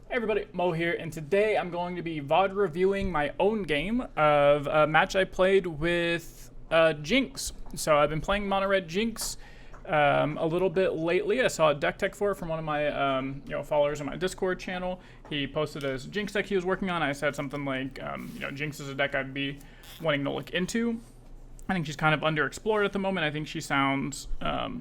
Hey everybody, Mo here, and today I'm going to be VOD reviewing my own game of a match I played with Jinx. So I've been playing Mono Red Jinx a little bit lately. I saw a deck tech for it from one of my followers on my Discord channel. He posted a Jinx deck he was working on. I said something like, Jinx is a deck I'd be wanting to look into. I think she's kind of underexplored at the moment. I think she sounds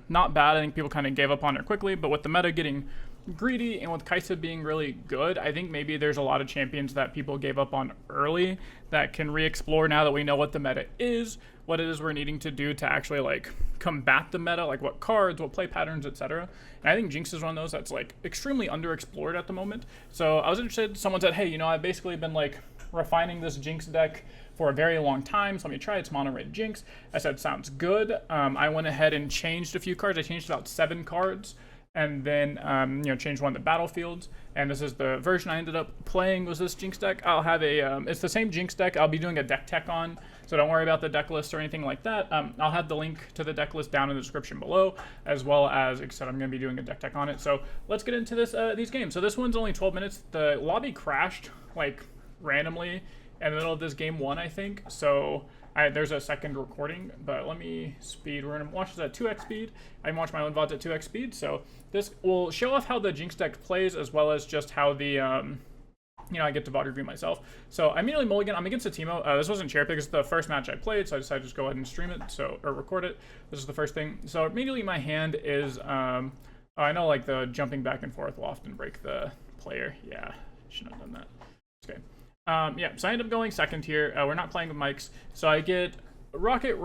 not bad. I think people kind of gave up on her quickly, but with the meta getting greedy and with Kaisa being really good, I think maybe there's a lot of champions that people gave up on early that can re-explore now that we know what the meta is, what it is we're needing to do to actually like combat the meta, like what cards, what play patterns, etc. And I think Jinx is one of those that's like extremely underexplored at the moment. So I was interested, someone said, hey, I've basically been like refining this Jinx deck for a very long time, so let me try it. It's Mono Red Jinx. I said, sounds good. I went ahead and changed a few cards. I changed about 7 cards, and then changed one of the battlefields. And this is the version I ended up playing was this Jinx deck. I'll have a it's the same Jinx deck I'll be doing a deck tech on, so don't worry about the deck list or anything like that. I'll have the link to the deck list down in the description below, as well as, like I said, I'm going to be doing a deck tech on it. So let's get into this these games. So this one's only 12 minutes. The lobby crashed like randomly in the middle of this game 1, I think. So there's a second recording, but let me speed. We're gonna watch this at 2x speed. I can watch my own VODs at 2x speed. So this will show off how the Jinx deck plays, as well as just how the I get to VOD review myself. So I immediately mulligan. I'm against a Teemo. This wasn't cherry pick. It's the first match I played, so I decided to just go ahead and stream it, or record it. This is the first thing. So immediately my hand is I know like the jumping back and forth will often break the player. Yeah, shouldn't have done that. Okay. So I end up going second here. We're not playing with mics. So I get Rocket,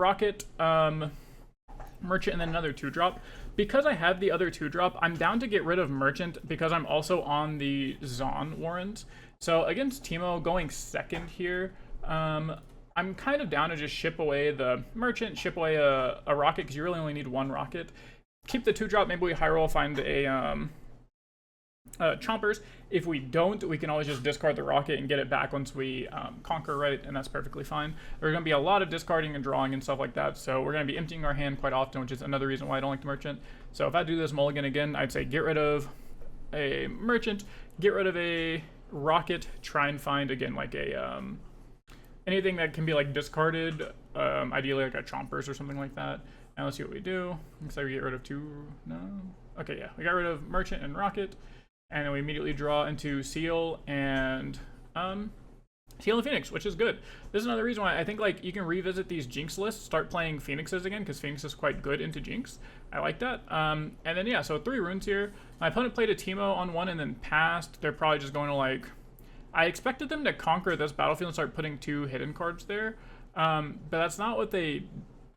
Merchant, and then another 2-drop. Because I have the other 2-drop, I'm down to get rid of Merchant because I'm also on the Zon Warrens. So against Teemo, going second here, I'm kind of down to just ship away the Merchant, ship away a Rocket, because you really only need 1 Rocket. Keep the 2-drop, maybe we high roll, find a Chompers. If we don't, we can always just discard the Rocket and get it back once we conquer, right? And that's perfectly fine. There's going to be a lot of discarding and drawing and stuff like that, so we're going to be emptying our hand quite often, which is another reason why I don't like the Merchant. So if I do this mulligan again, I'd say get rid of a Merchant, get rid of a Rocket, try and find, again, like a anything that can be like discarded, ideally like a Chompers or something like that. And let's see what we do. Looks like we get rid of 2, no? Okay, yeah, we got rid of Merchant and Rocket. And then we immediately draw into Seal and Seal and Phoenix, which is good. This is another reason why I think like you can revisit these Jinx lists, start playing Phoenixes again, because Phoenix is quite good into Jinx. I like that. And then yeah, so 3 runes here. My opponent played a Teemo on 1 and then passed. They're probably just going to like, I expected them to conquer this battlefield and start putting 2 hidden cards there. But that's not what they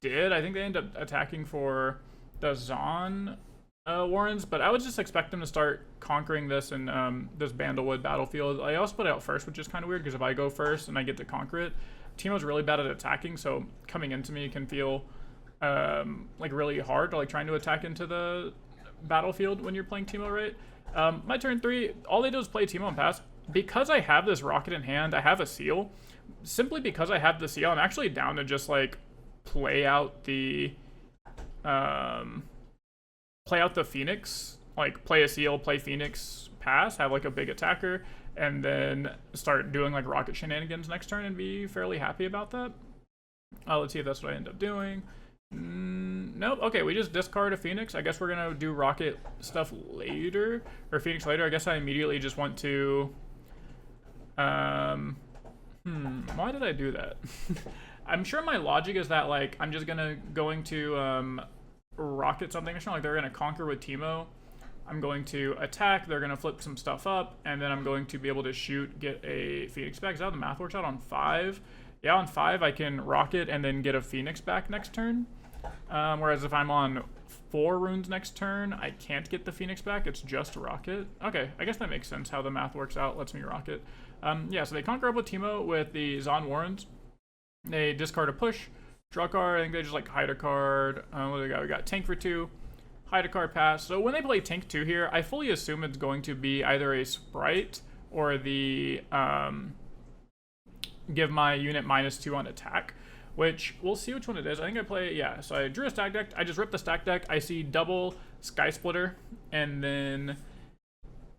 did. I think they ended up attacking for the Zon Warrens, but I would just expect them to start conquering this in this Bandlewood battlefield. I also put it out first, which is kind of weird, because if I go first and I get to conquer it, Teemo's really bad at attacking, so coming into me can feel like really hard, like trying to attack into the battlefield when you're playing Teemo, right? My turn 3, all they do is play Teemo and pass. Because I have this Rocket in hand, I have a Seal. Simply because I have the Seal, I'm actually down to just like play out the Phoenix, like play a Seal, play Phoenix, pass, have like a big attacker, and then start doing like Rocket shenanigans next turn and be fairly happy about that. Let's see if that's what I end up doing. Nope. Okay, we just discard a Phoenix. I guess we're gonna do Rocket stuff later, or Phoenix later. I guess I immediately just want to why did I do that? I'm sure my logic is that like I'm just going to Rocket something. It's not like they're gonna conquer with Teemo. I'm going to attack, they're gonna flip some stuff up, and then I'm going to be able to shoot, get a Phoenix back. Is that how the math works out on 5? Yeah, on 5 I can Rocket and then get a Phoenix back next turn. Whereas if I'm on 4 runes next turn, I can't get the Phoenix back, it's just Rocket. Okay, I guess that makes sense how the math works out, lets me Rocket. Yeah, so they conquer up with Teemo with the Zon Warrens. They discard a push, draw a card. I think they just like hide a card. What do we got? We got Tank for 2, hide a card, pass. So when they play Tank 2 here, I fully assume it's going to be either a Sprite or the give my unit -2 on attack, which we'll see which one it is. I think I play, yeah, so I drew a stack deck. I just ripped the stack deck. I see double Sky Splitter and then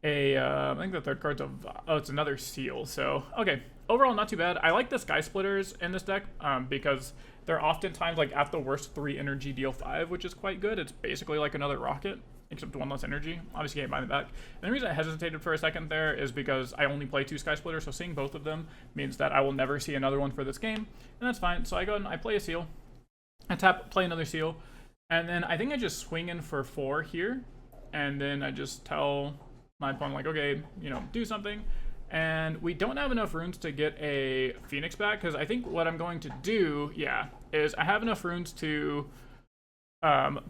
I think the third card's oh, it's another seal. So, okay. Overall, not too bad. I like the Sky Splitters in this deck because they're oftentimes like at the worst 3 energy deal 5, which is quite good. It's basically like another rocket, except 1 less energy. Obviously, can't buy them back. And the reason I hesitated for a second there is because I only play 2 Sky Splitters, so seeing both of them means that I will never see another one for this game, and that's fine. So I go and I play a seal. I tap, play another seal, and then I think I just swing in for 4 here, and then I just tell my opponent, like, okay, you know, do something. And we don't have enough runes to get a Phoenix back, because I think what I'm going to do, yeah, is I have enough runes to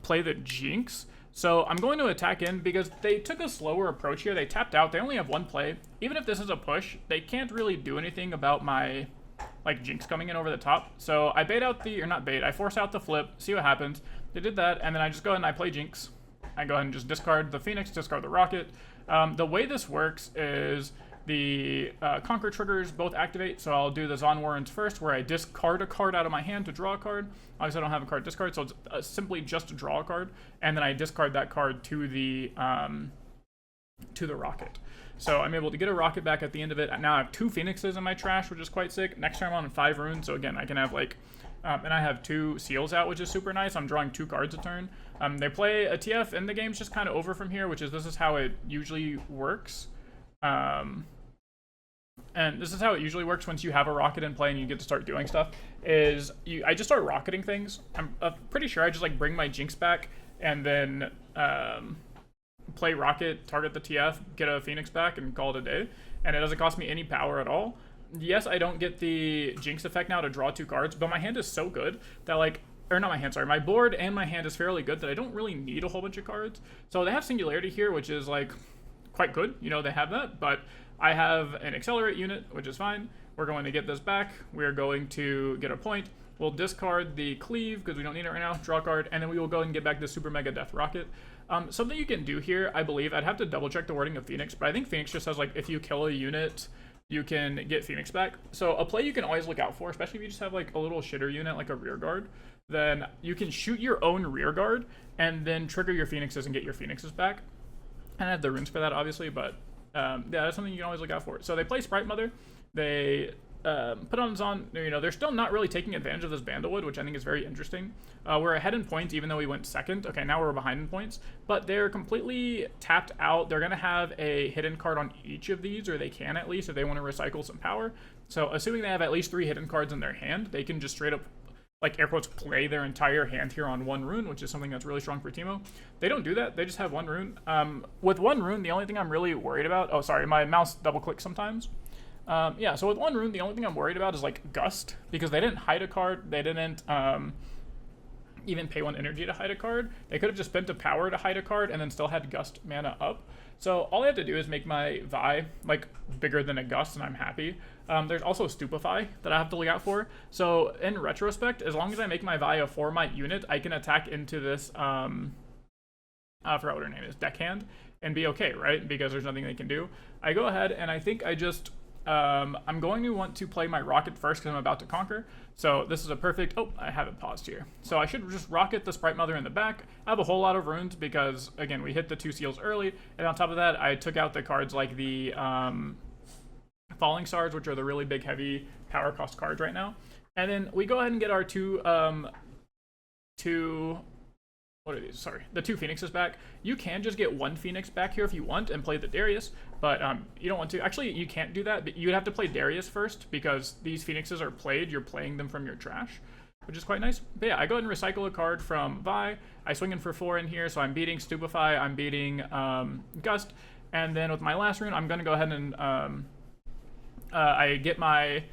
play the Jinx. So I'm going to attack in because they took a slower approach here. They tapped out. They only have 1 play. Even if this is a push, they can't really do anything about my, like, Jinx coming in over the top. So I bait out the, or not bait, I force out the flip, see what happens. They did that, and then I just go ahead and I play Jinx. I go ahead and just discard the Phoenix, discard the Rocket. The way this works is the Conquer triggers both activate, so I'll do the Zon Warrens first, where I discard a card out of my hand to draw a card. Obviously, I don't have a card discard, so it's simply just to draw a card, and then I discard that card to the Rocket. So I'm able to get a Rocket back at the end of it. Now I have 2 Phoenixes in my trash, which is quite sick. Next turn I'm on 5 runes, so again, I can have like, and I have 2 seals out, which is super nice. I'm drawing 2 cards a turn. They play a TF, and the game's just kind of over from here, which is this is how it usually works. And this is how it usually works once you have a rocket in play and you get to start doing stuff, is I just start rocketing things. I'm pretty sure I just like bring my Jinx back and then play rocket, target the TF, get a Phoenix back, and call it a day. And it doesn't cost me any power at all. Yes, I don't get the Jinx effect now to draw 2 cards, but my hand is so good that like, or not my hand, sorry, my board and my hand is fairly good that I don't really need a whole bunch of cards. So they have Singularity here, which is like quite good. You know, they have that, but I have an Accelerate unit, which is fine. We're going to get this back. We're going to get a point. We'll discard the Cleave because we don't need it right now, draw a card, and then we will go and get back the Super Mega Death Rocket. Something you can do here, I believe, I'd have to double check the wording of Phoenix, but I think Phoenix just says like if you kill a unit, you can get Phoenix back. So a play you can always look out for, especially if you just have like a little shitter unit like a rear guard, then you can shoot your own rear guard and then trigger your Phoenixes and get your Phoenixes back. And I have the runes for that, obviously, but yeah, that's something you can always look out for. So they play Sprite Mother. They put on Zon. You know, they're still not really taking advantage of this Vandalwood, which I think is very interesting. We're ahead in points, even though we went second. Okay, now we're behind in points. But they're completely tapped out. They're going to have a hidden card on each of these, or they can at least, if they want to recycle some power. So assuming they have at least 3 hidden cards in their hand, they can just straight up, like, air quotes, play their entire hand here on 1 rune, which is something that's really strong for Teemo. They don't do that. They just have 1 rune. With 1 rune, the only thing I'm really worried about... Oh, sorry, my mouse double-clicks sometimes. Yeah, so with 1 rune, the only thing I'm worried about is, like, Gust, because they didn't hide a card. They didn't even pay 1 energy to hide a card. They could have just spent a power to hide a card and then still had Gust mana up. So all I have to do is make my Vi, like, bigger than a Gust, and I'm happy. There's also Stupefy that I have to look out for. So in retrospect, as long as I make my Vi a 4-might unit, I can attack into this, I forgot what her name is, Deckhand, and be okay, right? Because there's nothing they can do. I go ahead, and I think I just... I'm going to want to play my Rocket first because I'm about to Conquer. So this is a perfect... Oh, I have it paused here. So I should just Rocket the Sprite Mother in the back. I have a whole lot of runes because, again, we hit the 2 seals early. And on top of that, I took out the cards like the Falling Stars, which are the really big, heavy power cost cards right now. And then we go ahead and get our what are these? Sorry, the 2 Phoenixes back. You can just get 1 Phoenix back here if you want and play the Darius, but you don't want to. Actually, you can't do that, but you'd have to play Darius first because these Phoenixes are played. You're playing them from your trash, which is quite nice. But yeah, I go ahead and recycle a card from Vi. I swing in for 4 in here, so I'm beating Stupefy, I'm beating Gust, and then with my last rune, I'm going to go ahead and I get my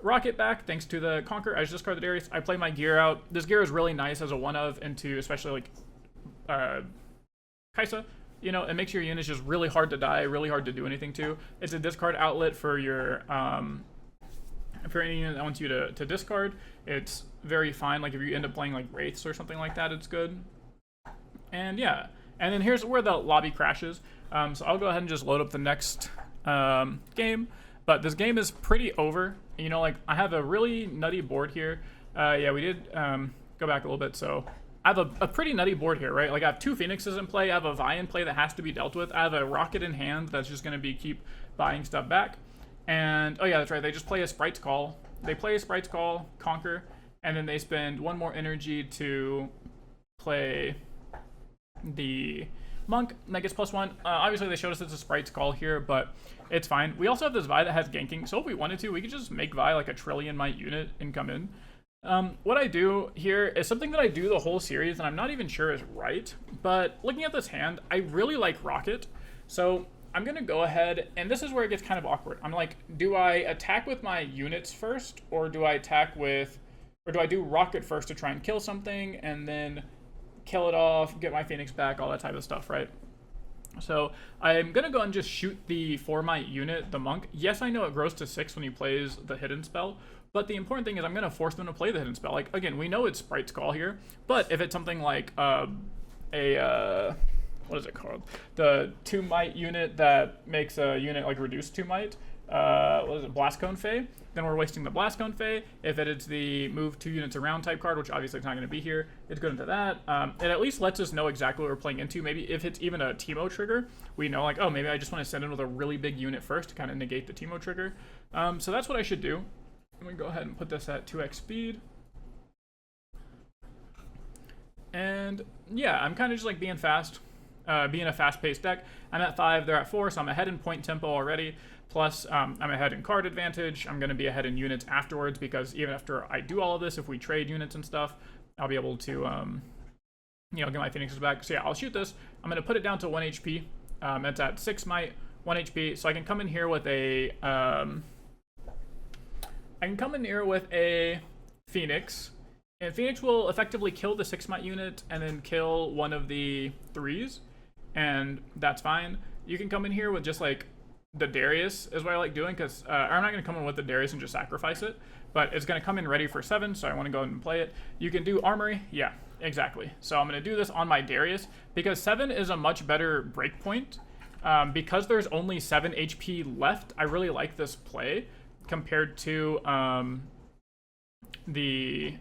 Rocket back thanks to the Conquer. I just discard the Darius. I play my gear out. This gear is really nice as a 1-of into especially like Kaisa. You know, it makes your units just really hard to die, really hard to do anything to. It's a discard outlet for your for any unit that wants you to discard. It's very fine. Like if you end up playing like Wraiths or something like that, it's good. And yeah, and then here's where the lobby crashes. So I'll go ahead and just load up the next game. But this game is pretty over. You know, like, I have a really nutty board here. Yeah, we did go back a little bit. So I have a pretty nutty board here, right? Like, I have 2 Phoenixes in play, I have a Vi in play that has to be dealt with, I have a Rocket in hand that's just going to be keep buying stuff back. And, oh yeah, that's right, they just play a Sprite's Call. They play a Sprite's Call, Conquer, and then they spend 1 more energy to play the Monk, that gets +1. Obviously, they showed us it's a Sprite's Call here, but it's fine. We also have this Vi that has ganking, so if we wanted to, we could just make Vi like a trillion might unit and come in. What I do here is something that I do the whole series, and I'm not even sure is right, but looking at this hand, I really like Rocket, so I'm going to go ahead, and this is where it gets kind of awkward. I'm like, do I attack with my units first, or do I attack with, or do I do Rocket first to try and kill something, and then kill it off, get my Phoenix back, all that type of stuff, right? So I'm going to go and just shoot the 4 might unit, the Monk. Yes, I know it grows to 6 when he plays the hidden spell, but the important thing is I'm going to force them to play the hidden spell. Like, again, we know it's Sprite's Call here, but if it's something like what is it called? The 2 might unit that makes a unit like reduce 2 might, what is it, Blast Cone Fae, then we're wasting the Blast Cone Fae. If it is the move 2 units around type card, which obviously it's not going to be here, it's good into that. It at least lets us know exactly what we're playing into. Maybe if it's even a Teemo trigger, we know like, oh, maybe I just want to send in with a really big unit first to kind of negate the Teemo trigger. So that's what I should do. I'm going to go ahead and put this at 2x speed. And yeah, I'm kind of just like being fast, being a fast-paced deck. I'm at 5, they're at 4, so I'm ahead in point tempo already. Plus, I'm ahead in card advantage. I'm going to be ahead in units afterwards because even after I do all of this, if we trade units and stuff, I'll be able to, you know, get my Phoenixes back. So yeah, I'll shoot this. I'm going to put it down to 1 HP. It's at 6 might, 1 HP. So I can come in here with a, Phoenix. And Phoenix will effectively kill the 6 might unit and then kill one of the 3s. And that's fine. You can come in here with just like the Darius is what I like doing because I'm not going to come in with the Darius and just sacrifice it, but it's going to come in ready for 7, so I want to go ahead and play it. You can do Armory. Yeah, exactly. So I'm going to do this on my Darius because 7 is a much better breakpoint. Because there's only 7 HP left, I really like this play compared to the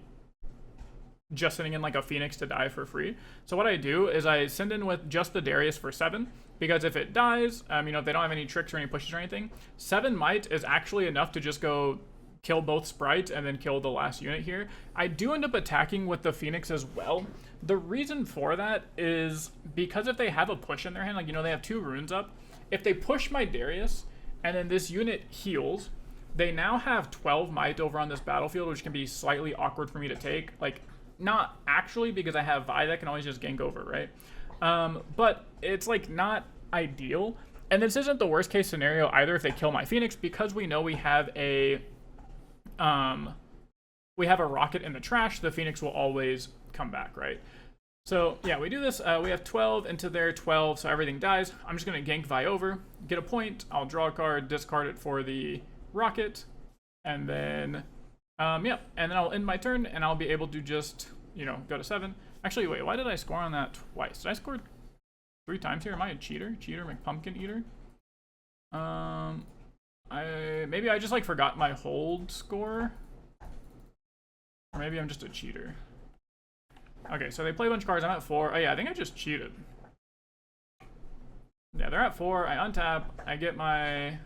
just sending in like a Phoenix to die for free. So what I do is I send in with just the Darius for 7, because if it dies, you know, if they don't have any tricks or any pushes or anything, 7 might is actually enough to just go kill both sprites and then kill the last unit here. I do end up attacking with the Phoenix as well. The reason for that is because if they have a push in their hand, like, you know, they have 2 runes up, if they push my Darius and then this unit heals, they now have 12 might over on this battlefield, which can be slightly awkward for me to take. Like, not actually, because I have Vi that can always just gank over, right? But it's like not ideal. And this isn't the worst case scenario either if they kill my Phoenix, because we know we have a rocket in the trash. The Phoenix will always come back, right? So yeah, we do this. We have 12 into their 12, so everything dies. I'm just gonna gank Vi over, get a point. I'll draw a card, discard it for the rocket, and then yeah, and then I'll end my turn, and I'll be able to just, you know, go to 7. Actually, wait, why did I score on that twice? Did I score 3 times here? Am I a cheater? Cheater, McPumpkin eater? Maybe I just like forgot my hold score, or maybe I'm just a cheater. Okay, so they play a bunch of cards. I'm at 4. Oh yeah, I think I just cheated. Yeah, they're at 4. I untap. I get my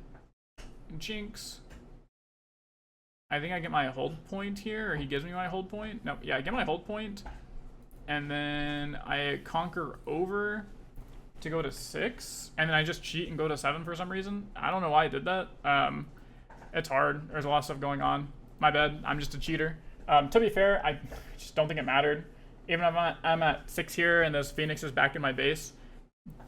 Jinx. I think I get my hold point here, or he gives me my hold point. No, yeah, I get my hold point, and then I conquer over to go to 6, and then I just cheat and go to 7 for some reason. I don't know why I did that. It's hard. There's a lot of stuff going on. My bad. I'm just a cheater. To be fair, I just don't think it mattered. Even if I'm at 6 here and this Phoenix is back in my base,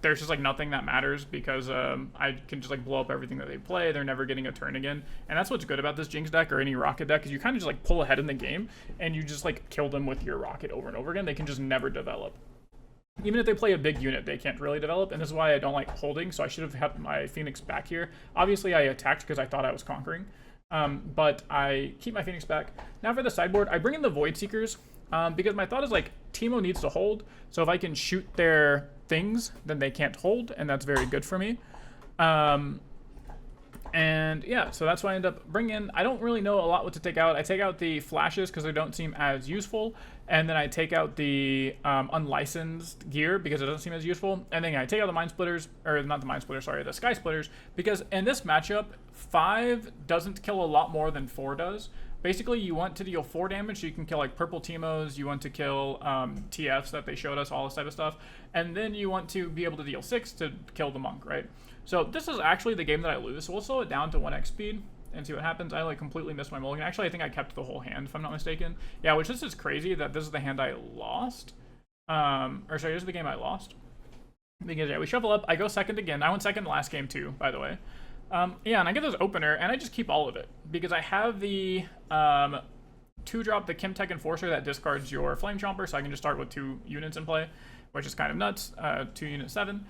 there's just like nothing that matters because I can just like blow up everything that they play. They're never getting a turn again. And that's what's good about this Jinx deck or any Rocket deck, is you kind of just like pull ahead in the game and you just like kill them with your Rocket over and over again. They can just never develop. Even if they play a big unit, they can't really develop, and this is why I don't like holding, so I should have had my Phoenix back here. Obviously, I attacked because I thought I was conquering, but I keep my Phoenix back. Now for the sideboard, I bring in the Void Seekers, because my thought is like, Teemo needs to hold, so if I can shoot their things, then they can't hold, and that's very good for me. And yeah, so that's what I end up bringing in. I don't really know a lot what to take out. I take out the flashes because they don't seem as useful. And then I take out the unlicensed gear because it doesn't seem as useful. And then I take out the mind splitters, or not the mind splitters, sorry, the sky splitters. Because in this matchup, 5 doesn't kill a lot more than 4 does. Basically, you want to deal 4 damage, so you can kill like purple Teemos, you want to kill TFs that they showed us, all this type of stuff. And then you want to be able to deal 6 to kill the monk, right? So this is actually the game that I lose. So we'll slow it down to 1x speed and see what happens. I like completely missed my mulligan. Actually, I think I kept the whole hand, if I'm not mistaken. Yeah, which this is crazy that this is the hand I lost. Or sorry, this is the game I lost. Because yeah, we shuffle up. I go second again. I went second last game too, by the way. Yeah, and I get this opener, and I just keep all of it. Because I have the 2-drop, the Chemtech Enforcer that discards your Flame Chomper, so I can just start with 2 units in play, which is kind of nuts. 2 unit 7.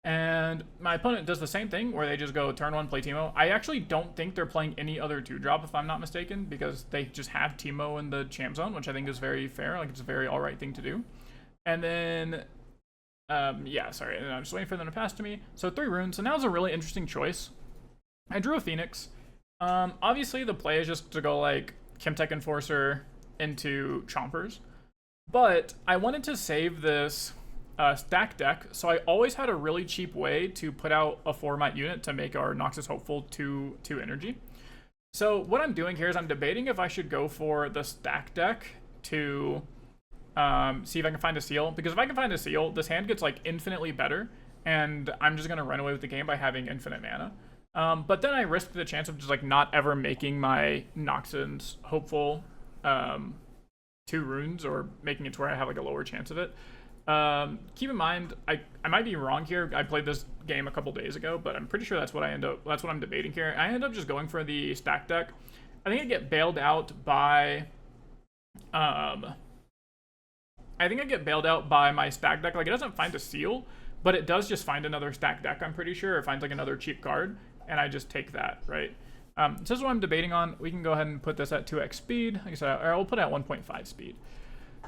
And my opponent does the same thing, where they just go turn 1, play Teemo. I actually don't think they're playing any other 2-drop, if I'm not mistaken, because they just have Teemo in the champ zone, which I think is very fair. Like, it's a very alright thing to do. And then, yeah, sorry, and I'm just waiting for them to pass to me. So 3 runes, so now's a really interesting choice. I drew a Phoenix. Obviously, the play is just to go, like, Chemtech Enforcer into Chompers. But I wanted to save this stack deck, so I always had a really cheap way to put out a 4-might unit to make our Noxus Hopeful 2 energy. So what I'm doing here is I'm debating if I should go for the stack deck to see if I can find a seal, because if I can find a seal, this hand gets like infinitely better, and I'm just going to run away with the game by having infinite mana. But then I risk the chance of just like not ever making my Noxus Hopeful 2 runes, or making it to where I have like a lower chance of it. Keep in mind, I might be wrong here. I played this game a couple days ago, but I'm pretty sure that's what I'm debating here. I end up just going for the stack deck. I think I get bailed out by my stack deck. Like, it doesn't find a seal, but it does just find another stack deck, I'm pretty sure. It finds like another cheap card, and I just take that, right? So this is what I'm debating on. We can go ahead and put this at 2x speed. Like I said, or we'll put it at 1.5 speed.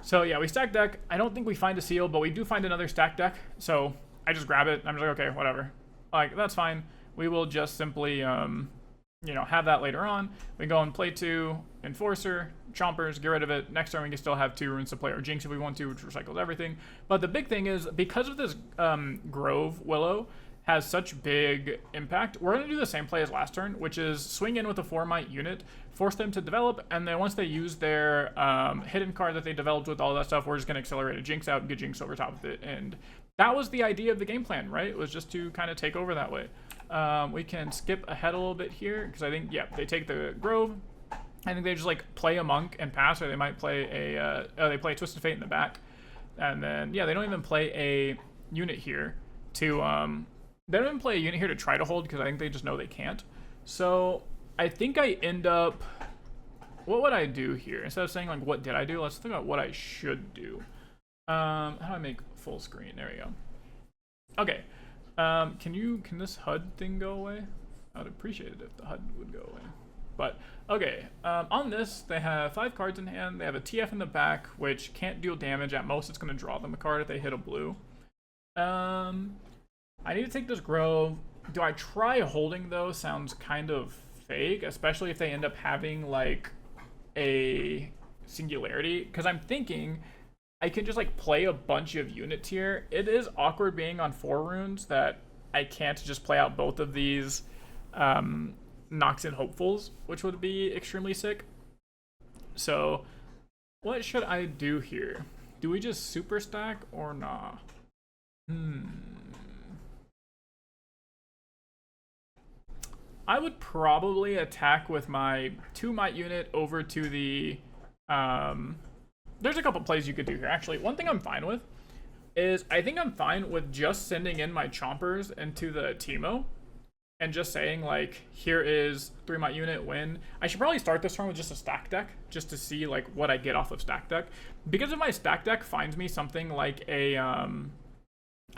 So yeah, we stack deck. I don't think we find a seal, but we do find another stack deck. So I just grab it. I'm just like, okay, whatever. Like, that's fine. We will just simply, you know, have that later on. We go and play 2 Enforcer, Chompers, get rid of it. Next turn we can still have 2 runes to play our Jinx if we want to, which recycles everything. But the big thing is, because of this Grove Willow has such big impact, we're going to do the same play as last turn, which is swing in with a 4-might unit, force them to develop, and then once they use their hidden card that they developed with all that stuff, we're just going to accelerate a Jinx out and get Jinx over top of it. And that was the idea of the game plan, right? It was just to kind of take over that way. We can skip ahead a little bit here, because I think, yeah, they take the Grove. I think they just like play a monk and pass, or they might play a they play a Twisted Fate in the back, and then yeah, they don't even play a unit here to they don't even play a unit here to try to hold, because I think they just know they can't. So I think I end up, what would I do here instead of saying like what did I do? Let's think about what I should do. How do I make full screen? There we go. Okay. Can this HUD thing go away? I would appreciate it if the HUD would go away. But, okay, on this, they have 5 cards in hand. They have a TF in the back, which can't deal damage. At most, it's going to draw them a card if they hit a blue. I need to take this Grove. Do I try holding, though? Sounds kind of fake, especially if they end up having, like, a Singularity. Because I'm thinking I can just, like, play a bunch of units here. It is awkward being on 4 runes that I can't just play out both of these, Noxus Hopefuls, which would be extremely sick. So what should I do here? Do we just super stack or nah? I would probably attack with my 2-might unit over to the there's a couple plays you could do here. Actually, one thing I'm fine with is I think I'm fine with just sending in my Chompers into the Teemo and just saying, like, here is 3-might unit, win. I should probably start this turn with just a stack deck, just to see, like, what I get off of stack deck. Because if my stack deck finds me something like a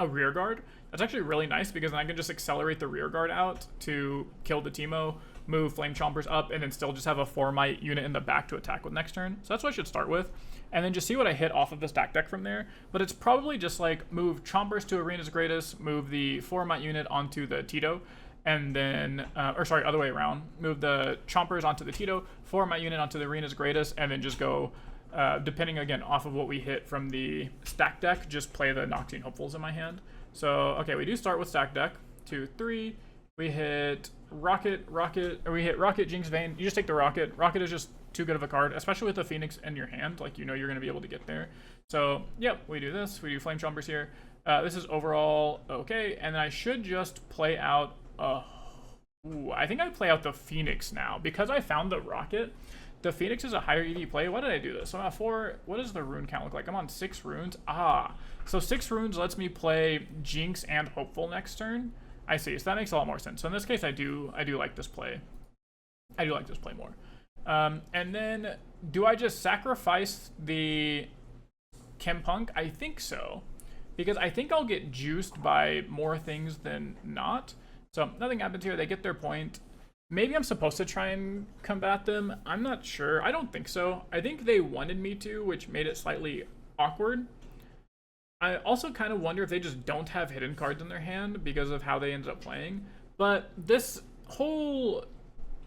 rear guard, that's actually really nice, because then I can just accelerate the rear guard out to kill the Teemo, move Flame Chompers up, and then still just have a 4-might unit in the back to attack with next turn. So that's what I should start with. And then just see what I hit off of the stack deck from there. But it's probably just, like, move Chompers to Arena's Greatest, move the 4-might unit onto the Tito, and then, or sorry, other way around. Move the Chompers onto the Tito, forward my unit onto the Arena's Greatest, and then just go, depending again off of what we hit from the stack deck, just play the Noxian Hopefuls in my hand. So, okay, we do start with stack deck. 2, 3. We hit Rocket, or we hit Rocket, Jinx, Vayne. You just take the Rocket. Rocket is just too good of a card, especially with the Phoenix in your hand. Like, you know you're going to be able to get there. So, yep, we do this. We do Flame Chompers here. This is overall okay, and then I should just play out, I think I play out the Phoenix now. Because I found the Rocket, the Phoenix is a higher EV play. Why did I do this? So I'm at 4, what does the rune count look like? I'm on 6 runes. So 6 runes lets me play Jinx and Hopeful next turn. I see, so that makes a lot more sense. So in this case, I do like this play. I do like this play more. And then, do I just sacrifice the Chempunk? I think so. Because I think I'll get juiced by more things than not. So nothing happens here. They get their point. Maybe I'm supposed to try and combat them. I'm not sure. I don't think so. I think they wanted me to, which made it slightly awkward. I also kind of wonder if they just don't have hidden cards in their hand because of how they ended up playing. But this whole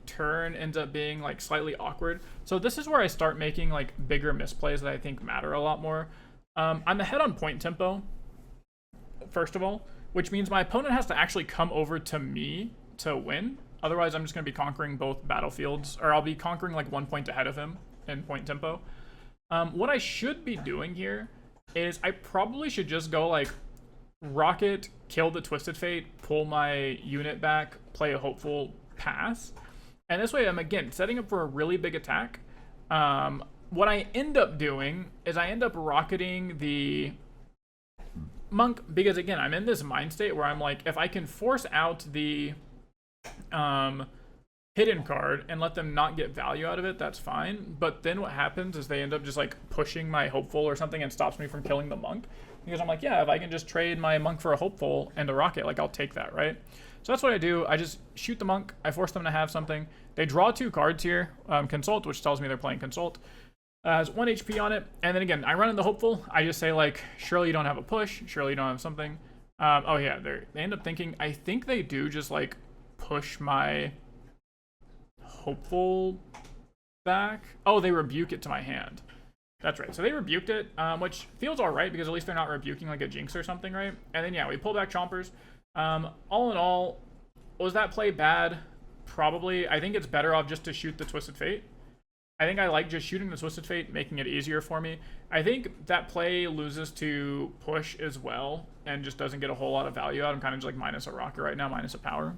turn ends up being like slightly awkward. So this is where I start making like bigger misplays that I think matter a lot more. I'm ahead on point tempo, first of all, which means my opponent has to actually come over to me to win. Otherwise, I'm just going to be conquering both battlefields, or I'll be conquering like 1 point ahead of him in point tempo. What I should be doing here is I probably should just go like Rocket, kill the Twisted Fate, pull my unit back, play a Hopeful, pass. And this way I'm, again, setting up for a really big attack. What I end up doing is I end up rocketing the Monk because, again, I'm in this mind state where I'm like, if I can force out the hidden card and let them not get value out of it, that's fine. But then what happens is they end up just like pushing my Hopeful or something and stops me from killing the Monk. Because I'm like, yeah, if I can just trade my Monk for a Hopeful and a Rocket, like I'll take that, right? So that's what I do. I just shoot the Monk. I force them to have something. They draw 2 cards here. Consult, which tells me they're playing Consult. Has 1 HP on it. And then again, I run in the Hopeful. I just say like, surely you don't have a push. Surely you don't have something. Oh yeah, they end up thinking, I think they do just like push my Hopeful back. Oh, they rebuke it to my hand. That's right. So they rebuked it, which feels all right because at least they're not rebuking like a Jinx or something, right? And then, yeah, we pull back Chompers. All in all, was that play bad? Probably. I think it's better off just to shoot the Twisted Fate. I think I like just shooting the Twisted Fate, making it easier for me. I think that play loses to push as well and just doesn't get a whole lot of value out. I'm kind of just like minus a rocket right now, minus a power.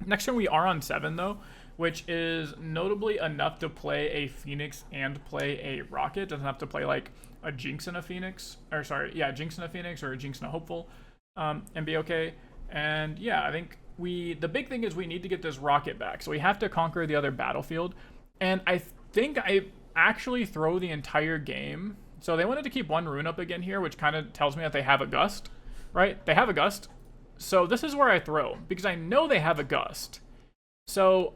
Next turn we are on 7 though, which is notably enough to play a Phoenix and play a Rocket. Doesn't have to play like a Jinx and a Phoenix, or sorry, yeah, Jinx and a Phoenix or a Jinx and a Hopeful, and be okay. And yeah, I think the big thing is we need to get this Rocket back. So we have to conquer the other battlefield. And I think I actually throw the entire game. So they wanted to keep 1 rune up again here, which kind of tells me that they have a Gust, right? They have a Gust. So this is where I throw, because I know they have a Gust. So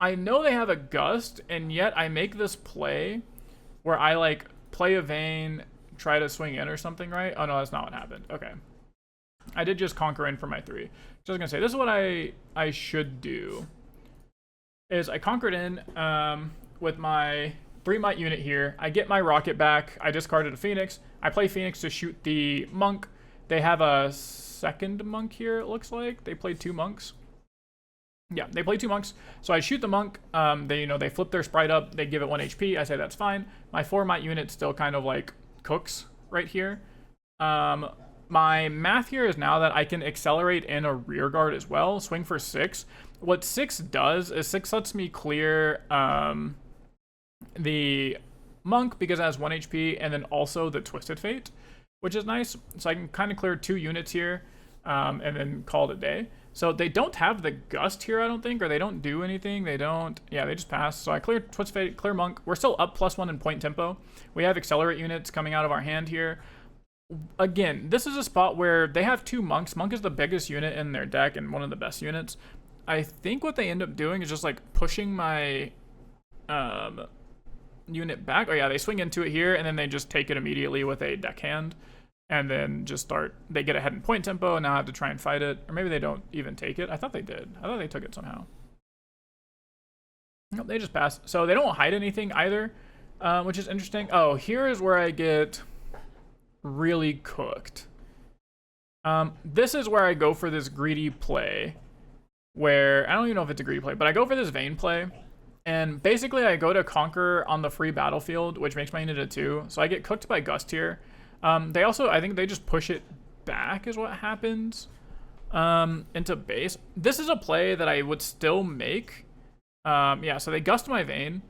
I know they have a Gust, and yet I make this play where I like play a Vayne, try to swing in or something, right? Oh no, that's not what happened. Okay. I did just conquer in for my 3. So I was gonna say, this is what I should do. Is I conquered in with my 3-might unit here. I get my Rocket back. I discarded a Phoenix. I play Phoenix to shoot the Monk. They have a second Monk here, it looks like. They played 2 Monks. Yeah, they play 2 Monks. So I shoot the Monk. They flip their sprite up. They give it 1 HP. I say that's fine. My 4-might unit still kind of like cooks right here. My math here is now that I can accelerate in a rear guard as well. Swing for 6. What 6 does is 6 lets me clear the Monk because it has 1 HP, and then also the Twisted Fate, which is nice. So I can kind of clear 2 units here and then call it a day. So they don't have the Gust here, I don't think, or they don't do anything. They don't. Yeah, they just pass. So I clear Twisted Fate, clear Monk. We're still up +1 in point tempo. We have Accelerate units coming out of our hand here. Again, this is a spot where they have 2 Monks. Monk is the biggest unit in their deck and one of the best units. I think what they end up doing is just like pushing my unit back. Oh yeah, they swing into it here and then they just take it immediately with a deckhand. and then just they get ahead in point tempo and now I have to try and fight it. Or maybe they don't even take it. I thought they did. I thought they took it somehow. Nope, they just pass. So they don't hide anything either, which is interesting. Oh, here is where I get really cooked. This is where I go for this greedy play, where I don't even know if it's a greedy play, but I go for this Vayne play, and basically I go to Conquer on the free battlefield, which makes my unit a 2, so I get cooked by Gust here. They also, I think they just push it back is what happens into base. This is a play that I would still make. Yeah, so they Gust my Vayne.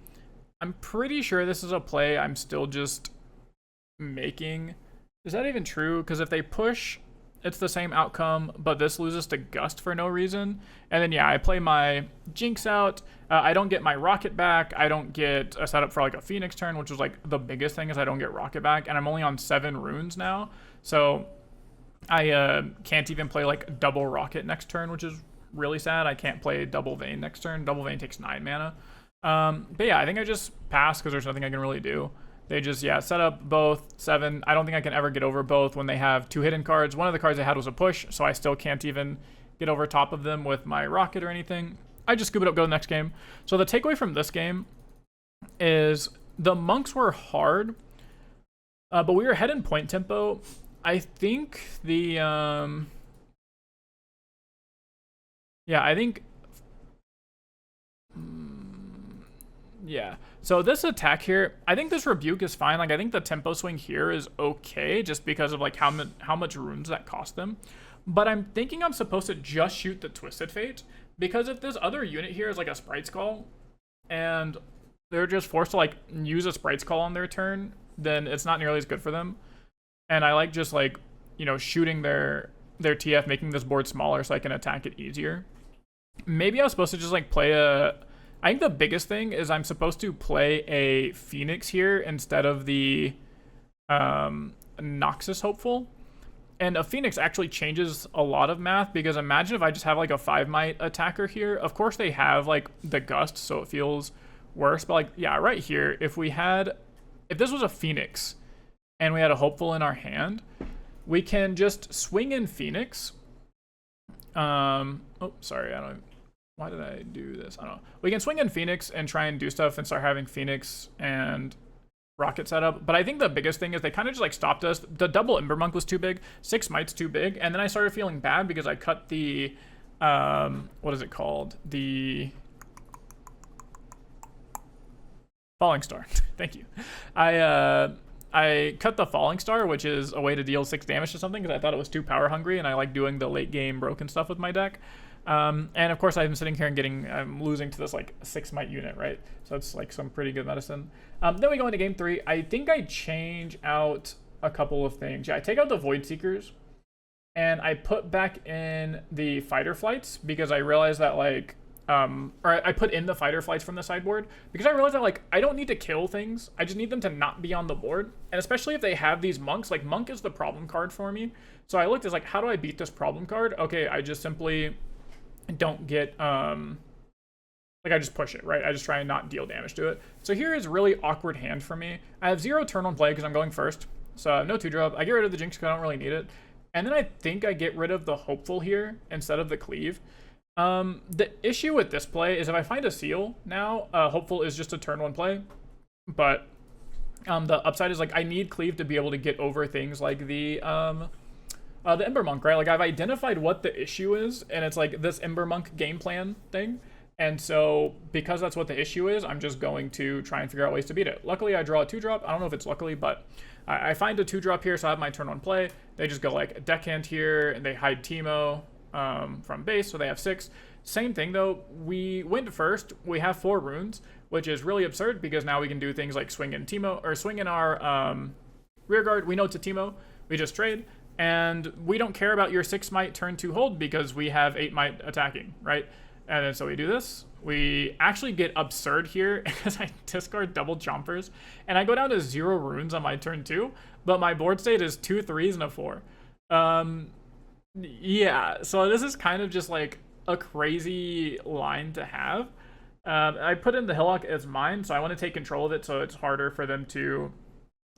I'm pretty sure this is a play I'm still just making. Is that even true? Because if they push, it's the same outcome, but this loses to Gust for no reason. And then, yeah, I play my Jinx out. I don't get my Rocket back. I don't get a setup for like a Phoenix turn, which was like the biggest thing is I don't get Rocket back. And I'm only on 7 runes now. So I can't even play like double Rocket next turn, which is really sad. I can't play double Vayne next turn. Double Vayne takes 9 mana. But yeah, I think I just pass because there's nothing I can really do. They just, yeah, set up both 7. I don't think I can ever get over both when they have 2 hidden cards. One of the cards I had was a push, so I still can't even get over top of them with my Rocket or anything. I just scoop it up, go to the next game. So the takeaway from this game is the monks were hard, but we were ahead in point tempo. I think the, yeah, I think, yeah. So this attack here, I think this rebuke is fine. Like, I think the tempo swing here is okay just because of like how much runes that cost them. But I'm thinking I'm supposed to just shoot the Twisted Fate, because if this other unit here is like a Sprite's Call and they're just forced to like use a Sprite's Call on their turn, then it's not nearly as good for them. And I like just like, you know, shooting their TF, making this board smaller so I can attack it easier. Maybe I was supposed to just like play a... I think the biggest thing is I'm supposed to play a Phoenix here instead of the Noxus Hopeful. And a Phoenix actually changes a lot of math, because imagine if I just have like a 5-might attacker here. Of course they have like the Gust, so it feels worse. But like, yeah, right here, if this was a Phoenix and we had a Hopeful in our hand, we can just swing in Phoenix. Oh, sorry, why did I do this? I don't know. We can swing in Phoenix and try and do stuff and start having Phoenix and Rocket set up. But I think the biggest thing is they kind of just like stopped us. The double Ember Monk was too big. 6 might's too big. And then I started feeling bad because I cut the, what is it called? The Falling Star. Thank you. I cut the Falling Star, which is a way to deal 6 damage to something, because I thought it was too power hungry and I like doing the late game broken stuff with my deck. And of course I'm sitting here and I'm losing to this like 6 might unit, right? So it's like some pretty good medicine. Then we go into game 3. I think I change out a couple of things. Yeah, I take out the Void Seekers and I put back in the Fighter Flights, because I realized that like, or I put in the Fighter Flights from the sideboard because I realized that like I don't need to kill things. I just need them to not be on the board. And especially if they have these monks, like Monk is the problem card for me. So I looked as like, how do I beat this problem card? Okay, I just simply don't get like I just push it, right? I just try and not deal damage to it. So here is really awkward hand for me. I have 0 turn on play because I'm going first, so no 2-drop. I get rid of the Jinx because I don't really need it, and then I think I get rid of the Hopeful here instead of the Cleave. The issue with this play is if I find a seal now, Hopeful is just a turn 1 play, but the upside is like I need Cleave to be able to get over things like the Ember Monk, right? Like I've identified what the issue is, and it's like this Ember Monk game plan thing. And so because that's what the issue is, I'm just going to try and figure out ways to beat it. Luckily, I draw a 2-drop. I don't know if it's luckily, but I find a 2-drop here, so I have my turn 1 play. They just go like deckhand here, and they hide Teemo from base, so they have 6. Same thing though, we went first. We have 4 runes, which is really absurd because now we can do things like swing in Teemo, or swing in our rear guard. We know it's a Teemo. We just trade. And we don't care about your 6 might turn 2 hold because we have 8 might attacking, right? And then so we do this. We actually get absurd here because I discard double chompers and I go down to 0 runes on my turn 2, but my board state is 2 3s and a 4. Yeah, so this is kind of just like a crazy line to have. I put in the Hillock as mine, so I want to take control of it so it's harder for them to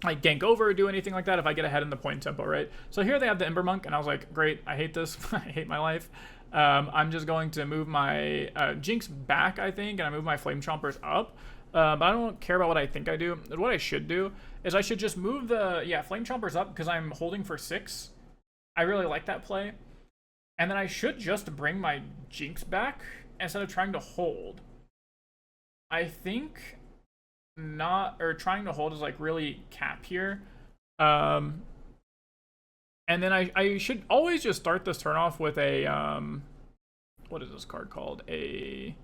like gank over or do anything like that if I get ahead in the point tempo, right? So here they have the Ember Monk, and I was like, great, I hate this. I hate my life. I'm just going to move my Jinx back, I think, and I move my Flame Chompers up. But I don't care about what I think I do. What I should do is I should just move the, Flame Chompers up because I'm holding for 6. I really like that play. And then I should just bring my Jinx back instead of trying to hold. I think not, or trying to hold is like really cap here. And then I should always just start this turn off with a, what is this card called? A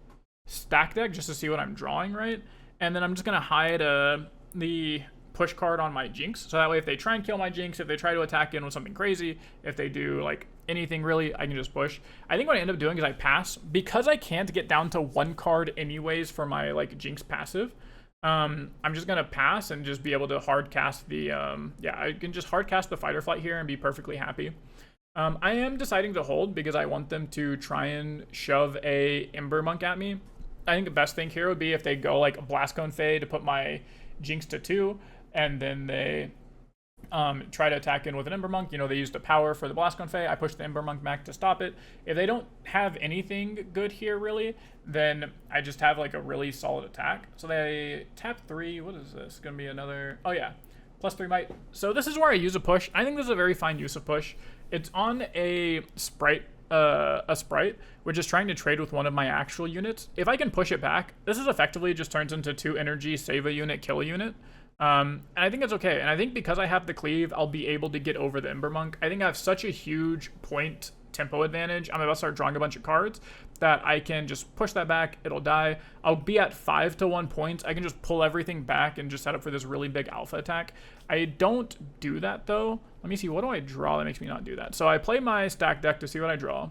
stack deck, just to see what I'm drawing, right? And then I'm just going to hide the push card on my Jinx. So that way if they try and kill my Jinx, if they try to attack in with something crazy, if they do like anything really, I can just push. I think what I end up doing is I pass. Because I can't get down to 1 card anyways for my like Jinx passive, I'm just going to pass and just be able to hard cast the, I can just hard cast the Fight or Flight here and be perfectly happy. I am deciding to hold because I want them to try and shove a Ember Monk at me. I think the best thing here would be if they go like Blast Cone Fade to put my Jinx to 2, and then they try to attack in with an Ember Monk. You know, they used the power for the Blast Cone Fade. I push the Ember Monk back to stop it. If they don't have anything good here, really, then I just have like a really solid attack. So they tap 3. What is this? Gonna be another... Oh, yeah. +3 might. So this is where I use a push. I think this is a very fine use of push. It's on a sprite, which is trying to trade with one of my actual units. If I can push it back, this is effectively just turns into 2 energy, save a unit, kill a unit. And I think it's okay. And I think because I have the cleave, I'll be able to get over the Ember Monk. I think I have such a huge point tempo advantage. I'm about to start drawing a bunch of cards that I can just push that back. It'll die. I'll be at 5-1 points. I can just pull everything back and just set up for this really big alpha attack. I don't do that though. Let me see. What do I draw that makes me not do that? So I play my stack deck to see what I draw.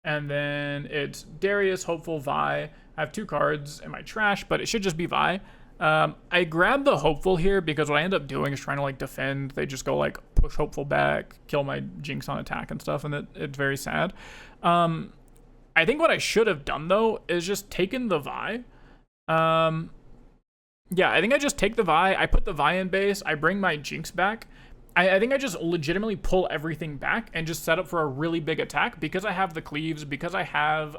And then it's Darius, Hopeful, Vi. I have 2 cards in my trash, but it should just be Vi. I grab the Hopeful here because what I end up doing is trying to like defend. They just go like push Hopeful back, kill my Jinx on attack and stuff, and it's very sad. I think what I should have done though is just taken the Vi. Yeah, I think I just take the Vi. I put the Vi in base. I bring my Jinx back. I think I just legitimately pull everything back and just set up for a really big attack because I have the cleaves, because I have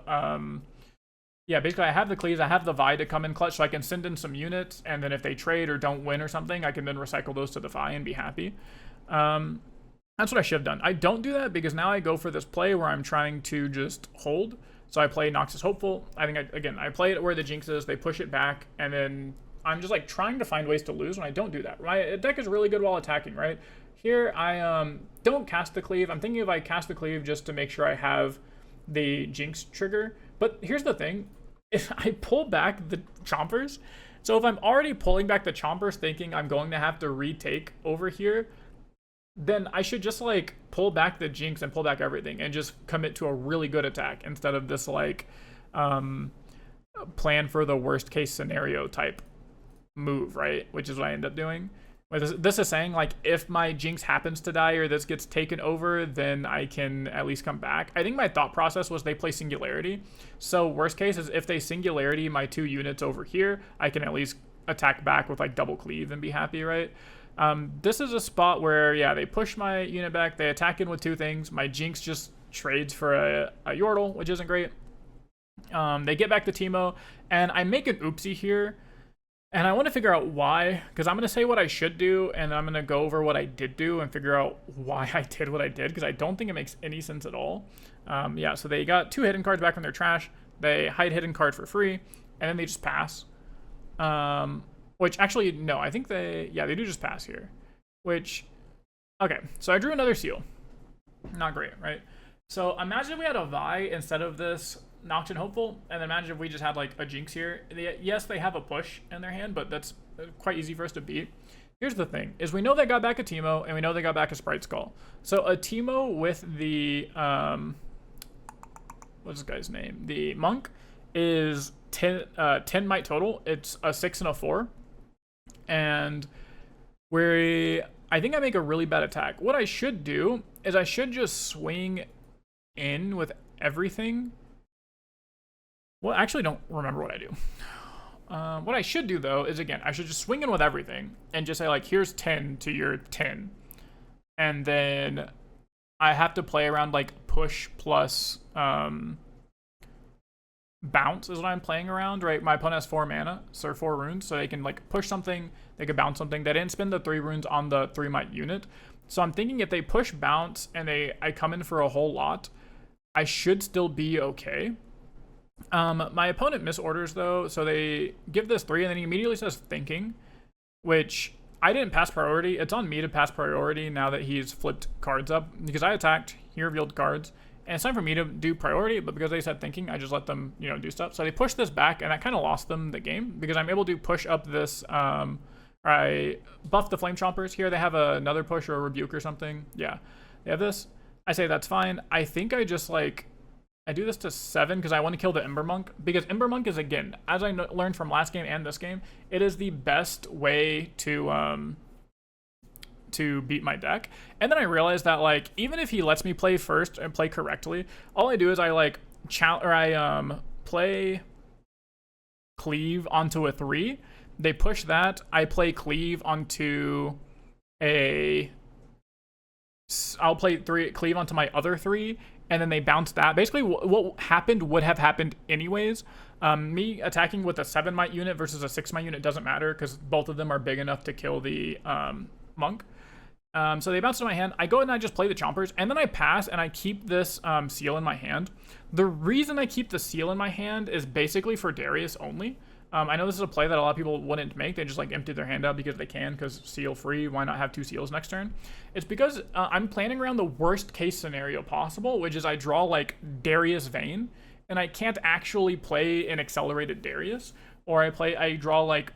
basically I have the cleaves, I have the Vi to come in clutch, so I can send in some units, and then if they trade or don't win or something, I can then recycle those to the Vi and be happy. That's what I should have done. I don't do that because now I go for this play where I'm trying to just hold. So I play Noxus Hopeful. I think, I play it where the Jinx is, they push it back, and then I'm just like trying to find ways to lose when I don't do that. My deck is really good while attacking, right? Here, I don't cast the cleave. I'm thinking if I cast the cleave just to make sure I have the Jinx trigger. But here's the thing. If I pull back the Chompers, so if I'm already pulling back the Chompers thinking I'm going to have to retake over here, then I should just like pull back the Jinx and pull back everything and just commit to a really good attack instead of this like plan for the worst case scenario type move, right? Which is what I end up doing. This is saying like if my Jinx happens to die or this gets taken over, then I can at least come back. I think my thought process was they play Singularity. So worst case is if they Singularity my 2 units over here, I can at least attack back with like double cleave and be happy, right? This is a spot where, yeah, they push my unit back. They attack in with 2 things. My Jinx just trades for a Yordle, which isn't great. They get back to Teemo, and I make an oopsie here. And I want to figure out why, because I'm going to say what I should do, and I'm going to go over what I did do and figure out why I did what I did, because I don't think it makes any sense at all. Yeah, so they got 2 hidden cards back from their trash. They hide hidden card for free, and then they just pass. Which actually, no, I think they do just pass here. Which, okay, so I drew another seal. Not great, right? So imagine if we had a Vi instead of this Noct and Hopeful, and then imagine if we just had like a Jinx here. Yes, they have a push in their hand, but that's quite easy for us to beat. Here's the thing, is we know they got back a Teemo, and we know they got back a Sprite Skull. So a Teemo with the, what's this guy's name? The Monk is 10 might total. It's a 6 and a 4. And I think I make a really bad attack. What I should do is I should just swing in with everything. Well, I actually don't remember what I do. What I should do, though, is, again, I should just swing in with everything and just say, like, here's 10 to your 10. And then I have to play around, like, push plus bounce is what I'm playing around, right? My opponent has 4 mana, so 4 runes, so they can, like, push something, they can bounce something. They didn't spend the 3 runes on the 3-might unit. So I'm thinking if they push bounce and I come in for a whole lot, I should still be okay. My opponent misorders, though, so they give this 3, and then he immediately says thinking, which I didn't pass priority. It's on me to pass priority now that he's flipped cards up, because I attacked, he revealed cards, and it's time for me to do priority, but because they said thinking, I just let them, you know, do stuff. So they pushed this back, and that kind of lost them the game, because I'm able to push up this, I buffed the Flame Chompers here. They have another push or a rebuke or something. Yeah, they have this. I say that's fine. I think I just, like, I do this to 7 because I want to kill the Ember Monk, because Ember Monk is, again, as I learned from last game and this game, it is the best way to beat my deck. And then I realized that, like, even if he lets me play first and play correctly, all I do is I, like, play Cleave onto a 3. They push that. I play Cleave onto I'll play Cleave onto my other 3, and then they bounce that. Basically, what happened would have happened anyways. Me attacking with a 7-might unit versus a 6-might unit doesn't matter, because both of them are big enough to kill the monk. So they bounce to my hand. I go ahead and I just play the Chompers, and then I pass, and I keep this seal in my hand. The reason I keep the seal in my hand is basically for Darius only. I know this is a play that a lot of people wouldn't make. They just, like, empty their hand out because they can, because seal free. Why not have 2 seals next turn? It's because I'm planning around the worst case scenario possible, which is I draw, like, Darius Vayne, and I can't actually play an accelerated Darius, or I draw, like,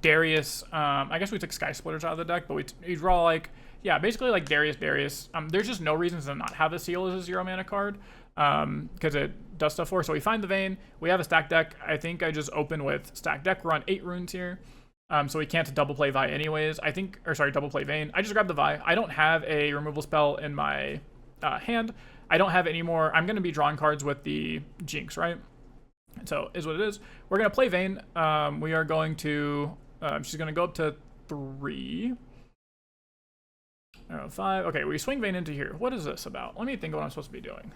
Darius. I guess we took Sky Splitters out of the deck, but we draw, like, yeah, basically like Darius. There's just no reason to not have a seal as a 0-mana card, because it does stuff for us. So we find the Vayne. We have a stack deck. I think I just open with stack deck. We're on 8 runes here, so we can't double play Vi anyways. Double play Vayne. I just grabbed the Vi. I don't have a removal spell in my hand. I don't have any more. I'm going to be drawing cards with the Jinx, right? So is what it is. We're going to play Vayne. We are going to, she's going to go up to 3. 5. Okay, we swing Vayne into here. What is this about? Let me think of what I'm supposed to be doing.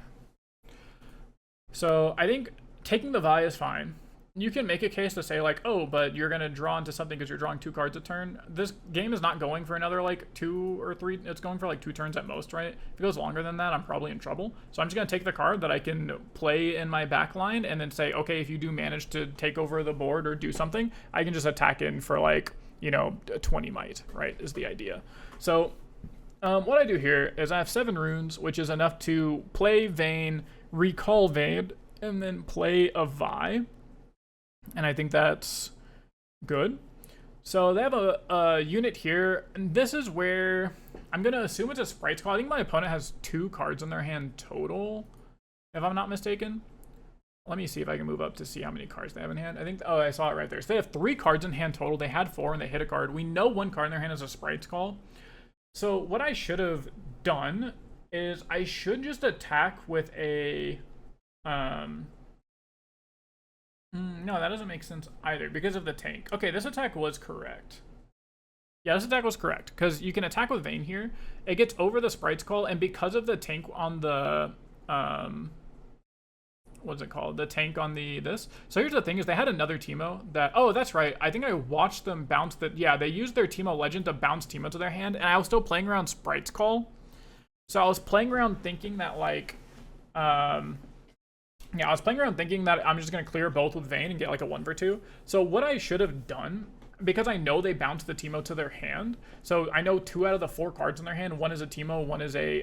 So I think taking the Vi is fine. You can make a case to say, like, oh, but you're going to draw into something because you're drawing 2 cards a turn. This game is not going for another, like, 2 or 3. It's going for, like, 2 turns at most, right? If it goes longer than that, I'm probably in trouble. So I'm just going to take the card that I can play in my back line and then say, okay, if you do manage to take over the board or do something, I can just attack in for, like, you know, 20 might, right, is the idea. So what I do here is I have 7 runes, which is enough to play Vayne, recall Vayne, and then play a Vi. And I think that's good. So they have a unit here, and this is where I'm going to assume it's a Sprite's Call. I think my opponent has 2 cards in their hand total, if I'm not mistaken. Let me see if I can move up to see how many cards they have in hand. I think, oh, I saw it right there. So they have 3 cards in hand total. They had 4 and they hit a card. We know 1 card in their hand is a Sprite's Call. So what I should have done is I should just attack with a... no, that doesn't make sense either because of the tank. Okay, this attack was correct. Yeah, this attack was correct because you can attack with Vayne here. It gets over the Sprite's Call, and because of the tank on the... what's it called? The tank on this. So here's the thing is they had another Teemo that, oh, that's right. I think I watched them bounce that. Yeah, they used their Teemo Legend to bounce Teemo to their hand, and I was still playing around Sprite's Call. So I was playing around thinking that, like, yeah, I was playing around thinking that I'm just going to clear both with Vayne and get like a 1 for 2. So what I should have done, because I know they bounce the Teemo to their hand, so I know 2 out of the 4 cards in their hand, 1 is a Teemo, 1 is a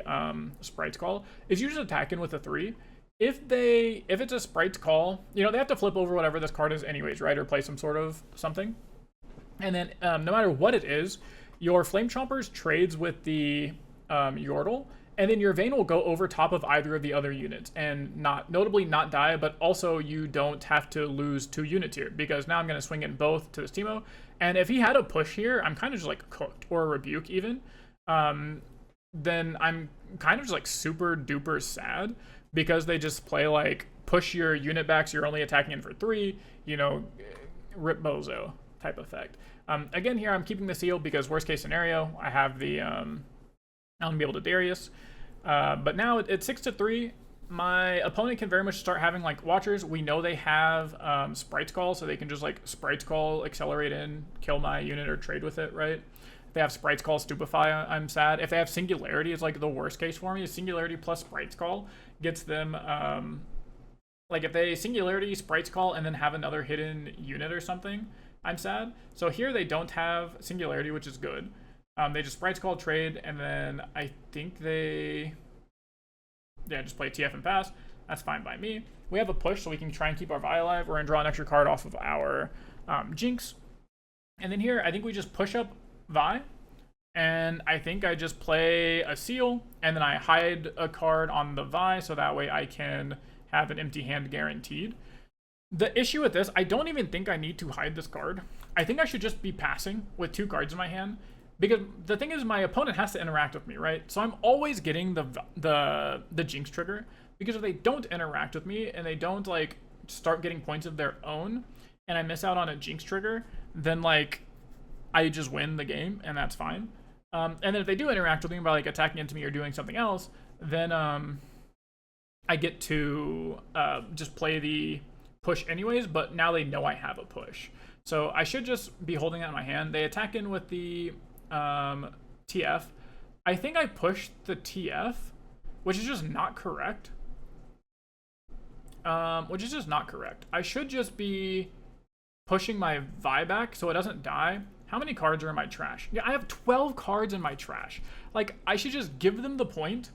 Sprite's Call, is you just attack in with a 3. If it's a Sprite's Call, you know, they have to flip over whatever this card is anyways, right? Or play some sort of something. And then no matter what it is, your Flame Chompers trades with the Yordle, and then your Vayne will go over top of either of the other units and notably not die, but also you don't have to lose 2 units here because now I'm going to swing in both to this Teemo. And if he had a push here, I'm kind of just like cooked, or a rebuke even. Then I'm kind of just like super duper sad because they just play like push your unit back so you're only attacking in for 3, you know, Rip Bozo type effect. Again, here I'm keeping the seal because worst case scenario, I have the I'm gonna be able to Darius. But now it's 6-3. My opponent can very much start having like watchers. We know they have Sprite Call, so they can just like Sprite Call, accelerate in, kill my unit, or trade with it, right? If they have Sprite Call, Stupefy, I'm sad. If they have Singularity, it's like the worst case for me. Singularity plus Sprite Call gets them like if they Singularity, Sprite Call, and then have another hidden unit or something, I'm sad. So here they don't have Singularity, which is good. They just Sprite Call, trade, and then I think they just play TF and pass. That's fine by me. We have a push, so we can try and keep our Vi alive. We're going to draw an extra card off of our Jinx. And then here, I think we just push up Vi. And I think I just play a seal, and then I hide a card on the Vi, so that way I can have an empty hand guaranteed. The issue with this, I don't even think I need to hide this card. I think I should just be passing with 2 cards in my hand. Because the thing is, my opponent has to interact with me, right? So I'm always getting the Jinx trigger. Because if they don't interact with me and they don't like start getting points of their own, and I miss out on a Jinx trigger, then like I just win the game, and that's fine. And then if they do interact with me by like attacking into me or doing something else, then I get to just play the push anyways. But now they know I have a push, so I should just be holding that in my hand. They attack in with the TF. I think I pushed the TF, which is just not correct. I should just be pushing my Vi back so it doesn't die. How many cards are in my trash? Yeah, I have 12 cards in my trash. Like, I should just give them the point,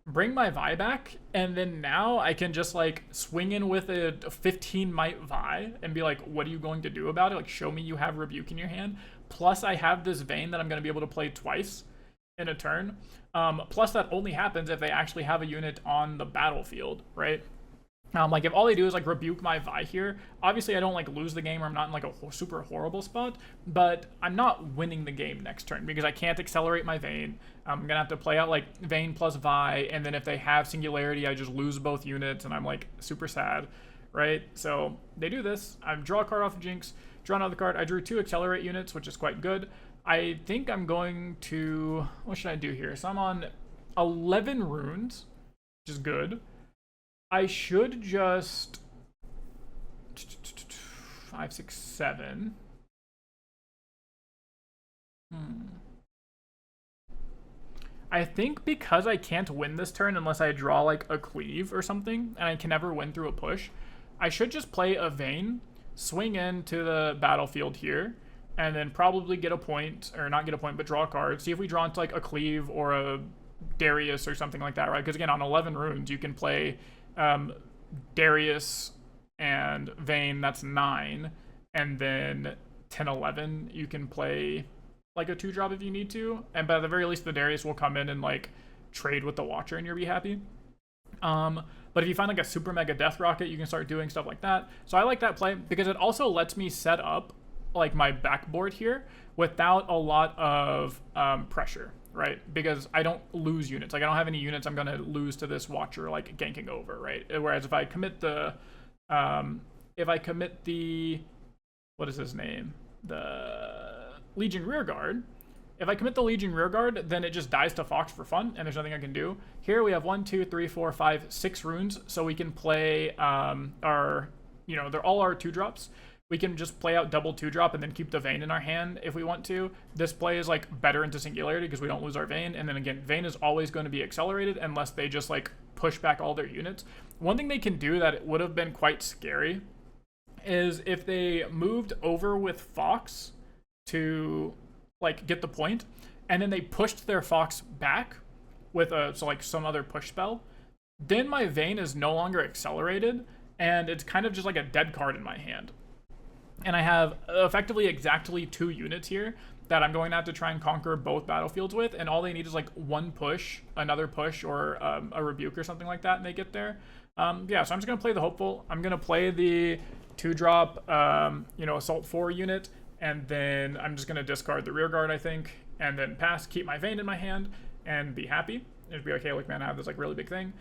bring my Vi back, and then now I can just like swing in with a 15 might Vi and be like, what are you going to do about it? Like, show me you have Rebuke in your hand. Plus I have this Vayne that I'm going to be able to play twice in a turn. Plus that only happens if they actually have a unit on the battlefield, right? Like if all they do is like rebuke my Vi here, obviously I don't like lose the game, or I'm not in like a super horrible spot, but I'm not winning the game next turn because I can't accelerate my Vayne. I'm gonna have to play out like Vayne plus Vi, and then if they have Singularity, I just lose both units, and I'm like super sad, right? So they do this. I draw a card off of Jinx, draw another card. I drew 2 accelerate units, which is quite good. I think I'm going to, what should I do here? So I'm on 11 runes, which is good. I should just 5, 6, 7. I think because I can't win this turn unless I draw like a cleave or something, and I can never win through a push, I should just play a Vayne, swing into the battlefield here, and then probably get a point, or not get a point, but draw a card. See if we draw into like a cleave or a Darius or something like that, right? Because again, on 11 runes, you can play Darius and Vayne, that's 9, and then 10, 11, you can play like a 2-drop if you need to, and by the very least the Darius will come in and like trade with the Watcher and you'll be happy. But if you find like a super mega death rocket, you can start doing stuff like that. So I like that play because it also lets me set up like my backboard here without a lot of pressure, right? Because I don't lose units. Like I don't have any units I'm gonna lose to this Watcher like ganking over, right? Whereas if I commit the what is his name? The Legion Rearguard. If I commit the Legion Rearguard, then it just dies to Fox for fun, and there's nothing I can do. Here we have 1, 2, 3, 4, 5, 6 runes, so we can play our, you know, they're all our 2-drops. We can just play out double 2-drop and then keep the Vayne in our hand if we want to. This play is like better into Singularity because we don't lose our Vayne. And then again, Vayne is always going to be accelerated unless they just like push back all their units. One thing they can do that would have been quite scary is if they moved over with Fox to like get the point, and then they pushed their Fox back with some other push spell, then my Vayne is no longer accelerated, and it's kind of just like a dead card in my hand. And I have effectively exactly 2 units here that I'm going to have to try and conquer both battlefields with, and all they need is like 1 push, another push, or a rebuke or something like that, and they get there. Yeah, so I'm just going to play the hopeful. I'm going to play the 2-drop, Assault 4 unit, and then I'm just going to discard the Rearguard, I think, and then pass, keep my Vayne in my hand, and be happy. It'd be like, hey, look, man, I have this like really big thing.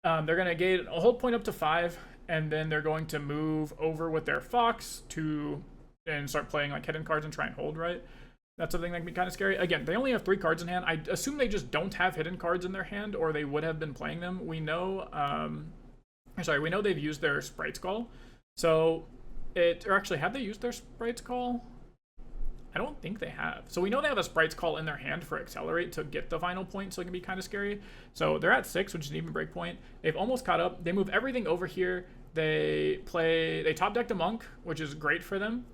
They're going to gate a hold point up to 5, and then they're going to move over with their Fox to and start playing like hidden cards and try and hold, right? That's something that can be kind of scary. Again, they only have 3 cards in hand. I assume they just don't have hidden cards in their hand, or they would have been playing them. We know, we know they've used their Sprite's Call. So, or actually, have they used their Sprite's Call? I don't think they have. So we know they have a Sprite's Call in their hand for Accelerate to get the final point, so it can be kind of scary. So they're at 6, which is an even break point. They've almost caught up. They move everything over here. They top deck the Monk, which is great for them.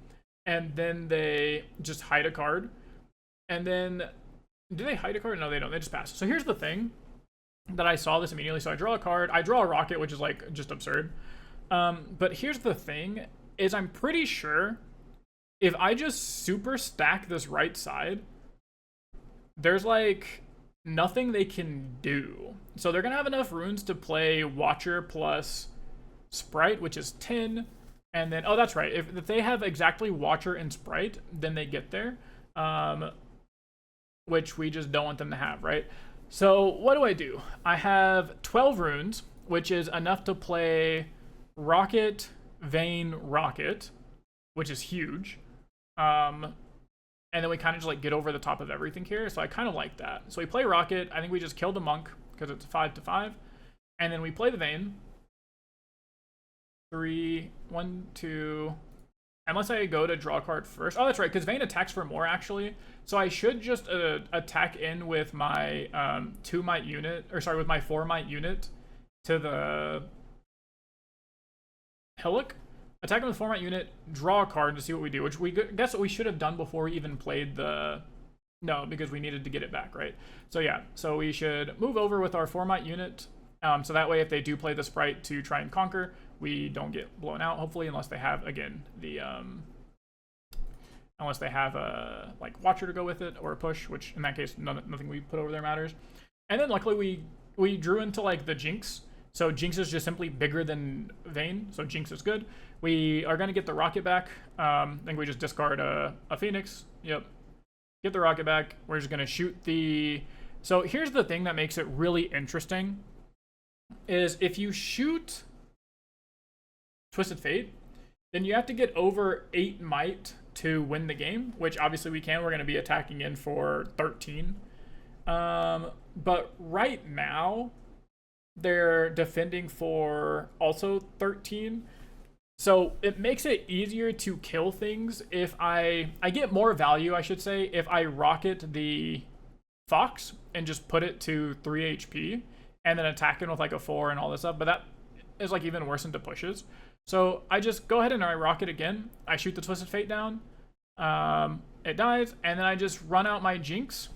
And then they just hide a card. And then, do they hide a card? No, they don't. They just pass. So here's the thing that I saw this immediately. So I draw a card. I draw a Rocket, which is like just absurd. But here's the thing, is I'm pretty sure if I just super stack this right side, there's like nothing they can do. So they're going to have enough runes to play Watcher plus Sprite, which is 10. And then, oh, that's right. If they have exactly Watcher and Sprite, then they get there, which we just don't want them to have, right? So what do? I have 12 runes, which is enough to play Rocket, Vayne, Rocket, which is huge. And then we kind of just like get over the top of everything here. So I kind of like that. So we play Rocket. I think we just killed the Monk because it's 5-5. And then we play the Vayne. 3, 1, 2. Unless I go to draw a card first. Oh, that's right, because Vayne attacks for more, actually. So I should just attack in with my 2 might unit, or sorry, with my 4 might unit to the Hillock. Attack him with 4 might unit, draw a card to see what we do, which we guess what we should have done before we even played the... No, because we needed to get it back, right? So yeah, so we should move over with our 4 might unit. So that way, if they do play the Sprite to try and conquer, we don't get blown out, hopefully, unless they have, again, the, unless they have a, like, Watcher to go with it, or a push, which, in that case, nothing we put over there matters. And then, luckily, we drew into, like, the Jinx. So Jinx is just simply bigger than Vayne, so Jinx is good. We are going to get the Rocket back. I think we just discard a Phoenix. Yep. Get the Rocket back. We're just going to shoot the... So here's the thing that makes it really interesting, is if you shoot Twisted Fate, then you have to get over 8 might to win the game, which obviously we can. We're going to be attacking in for 13. But right now, they're defending for also 13. So it makes it easier to kill things if I get more value, I should say, if I rocket the Fox and just put it to 3 HP and then attack it with like a 4 and all this stuff. But that is like even worse into pushes. So I just go ahead and I rocket again. I shoot the Twisted Fate down. It dies, and then I just run out my Jinx.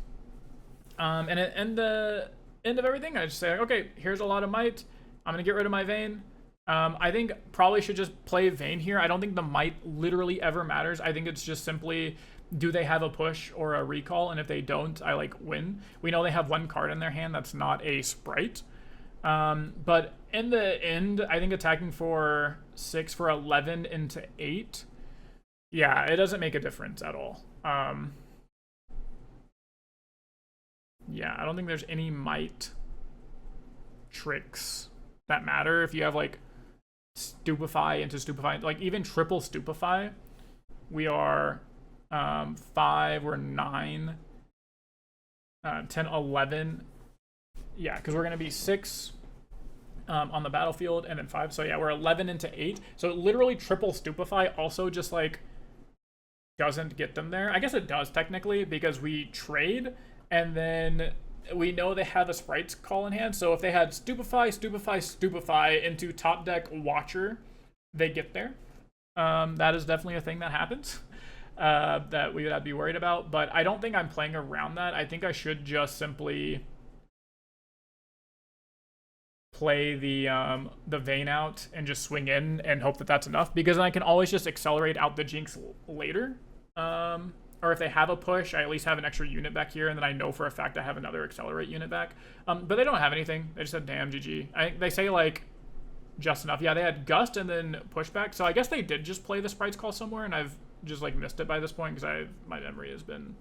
And at the end of everything, I just say, okay, here's a lot of might. I'm gonna get rid of my Vayne. I think probably should just play Vayne here. I don't think the might literally ever matters. I think it's just simply, do they have a push or a recall? And if they don't, I like win. We know they have 1 card in their hand that's not a Sprite. But in the end, I think attacking for 6 for 11 into 8, yeah, it doesn't make a difference at all. Yeah, I don't think there's any might tricks that matter. If you have like Stupefy into Stupefy, like even triple Stupefy, we are 5, we're 9, 10, 11. Yeah, because we're going to be 6 on the battlefield and then 5. So yeah, we're 11 into 8. So literally triple Stupefy also just like doesn't get them there. I guess it does technically because we trade and then we know they have a Sprite's Call in hand. So if they had Stupefy, Stupefy, Stupefy into top deck Watcher, they get there. That is definitely a thing that happens that we would have to be worried about. But I don't think I'm playing around that. I think I should just simply play the Vayne out and just swing in and hope that that's enough, because then I can always just accelerate out the Jinx later. Or if they have a push, I at least have an extra unit back here, and then I know for a fact I have another accelerate unit back. But they don't have anything. They just said, damn, GG. They say, like, just enough. Yeah, they had Gust and then pushback. So I guess they did just play the Sprite's Call somewhere, and I've just, like, missed it by this point because my memory has been...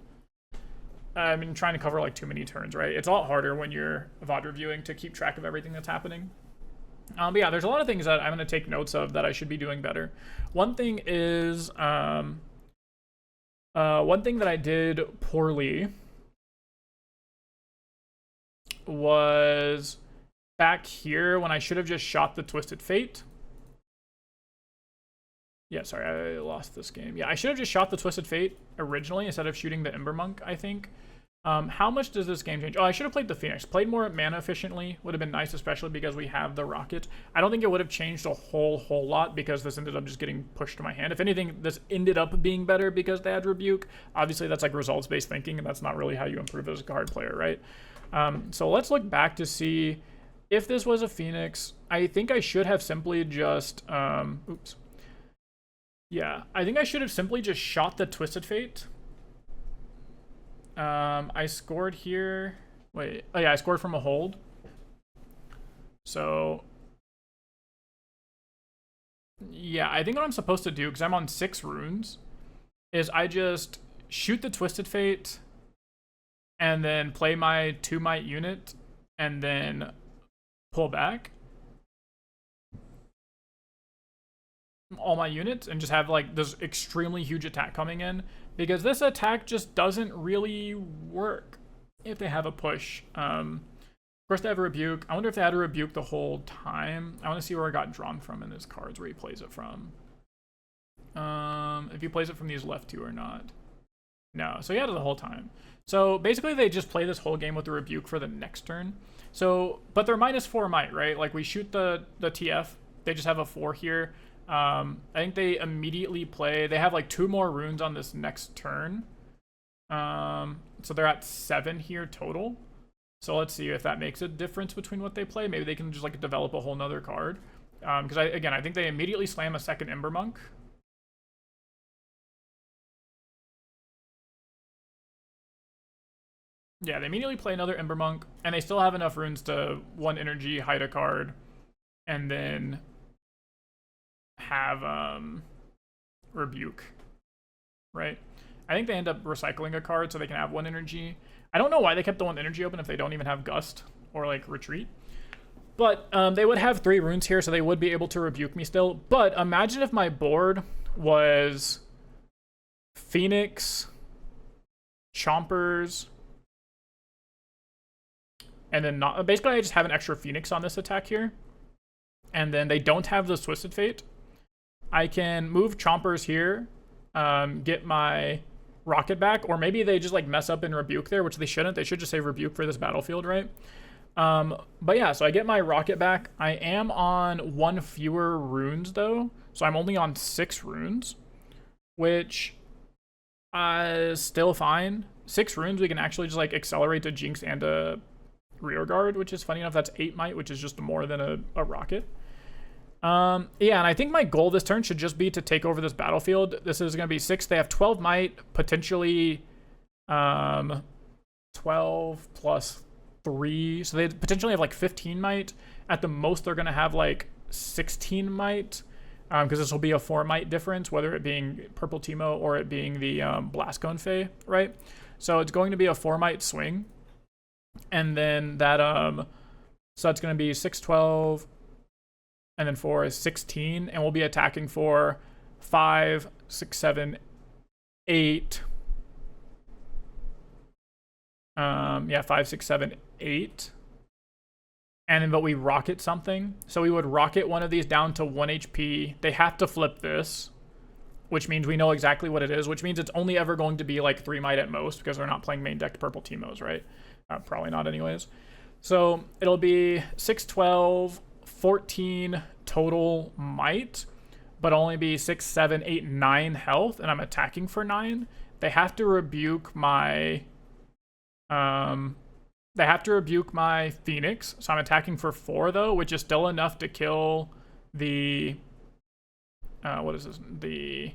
I mean, trying to cover, like, too many turns, right? It's a lot harder when you're VOD reviewing to keep track of everything that's happening. But yeah, there's a lot of things that I'm going to take notes of that I should be doing better. One thing is... One thing that I did poorly was back here when I should have just shot the Twisted Fate. Yeah, sorry, I lost this game. Yeah, I should have just shot the Twisted Fate originally instead of shooting the Ember Monk, I think. How much does this game change? Oh, I should have played the Phoenix. Played more mana efficiently. Would have been nice, especially because we have the Rocket. I don't think it would have changed a whole lot because this ended up just getting pushed to my hand. If anything, this ended up being better because they had Rebuke. Obviously, that's like results-based thinking, and that's not really how you improve as a card player, right? So let's look back to see if this was a Phoenix. I think I should have simply just... oops. Yeah, I think I should have simply just shot the Twisted Fate. I scored here. Wait, oh yeah, I scored from a hold. So, yeah, I think what I'm supposed to do, because I'm on 6 runes, is I just shoot the Twisted Fate, and then play my 2-mite unit, and then pull back all my units, and just have like this extremely huge attack coming in. Because this attack just doesn't really work if they have a push. Of course, they have a Rebuke. I wonder if they had a Rebuke the whole time. I want to see where it got drawn from in his cards, where he plays it from. If he plays it from these left 2 or not. No, so he had it the whole time. So basically, they just play this whole game with the Rebuke for the next turn. So, but they're -4 might, right? Like, we shoot the TF. They just have a 4 here. I think they immediately play. They have like 2 more runes on this next turn. So they're at 7 here total. So let's see if that makes a difference between what they play. Maybe they can just like develop a whole nother card. Because I think they immediately slam a second Ember Monk. Yeah, they immediately play another Ember Monk, and they still have enough runes to 1 energy, hide a card, and then have Rebuke, right? I think they end up recycling a card so they can have 1 energy. I don't know why they kept the 1 energy open if they don't even have Gust or like Retreat. But they would have 3 runes here, so they would be able to Rebuke me still. But imagine if my board was Phoenix, Chompers, and then not... Basically, I just have an extra Phoenix on this attack here. And then they don't have the Twisted Fate. I can move Chompers here, get my Rocket back, or maybe they just like mess up in Rebuke there, which they shouldn't. They should just say Rebuke for this battlefield, right? But yeah, so I get my Rocket back. I am on 1 fewer runes though, so I'm only on 6 runes, which is still fine. 6 runes, we can actually just like accelerate to Jinx and a Rearguard, which is funny enough. That's 8 might, which is just more than a Rocket. Yeah, and I think my goal this turn should just be to take over this battlefield. This is going to be 6. They have 12 might, potentially 12 plus 3. So they potentially have like 15 might. At the most, they're going to have like 16 might, because this will be a 4 might difference, whether it being Purple Teemo or it being the Blast Cone Fae, right? So it's going to be a 4 might swing. And then that, so that's going to be 6, 12, and then 4 is 16, and we'll be attacking for 5, 6, 7, 8. Yeah, 5, 6, 7, 8. And then, but we rocket something. So we would rocket one of these down to 1 HP. They have to flip this, which means we know exactly what it is, which means it's only ever going to be like 3 might at most, because they're not playing main decked Purple Teemos, right? Probably not anyways. So it'll be 6, 12, 14 total might, but only be 6, 7, 8, 9 health, and I'm attacking for 9. They have to rebuke my Phoenix, so I'm attacking for 4 though, which is still enough to kill the what is this? The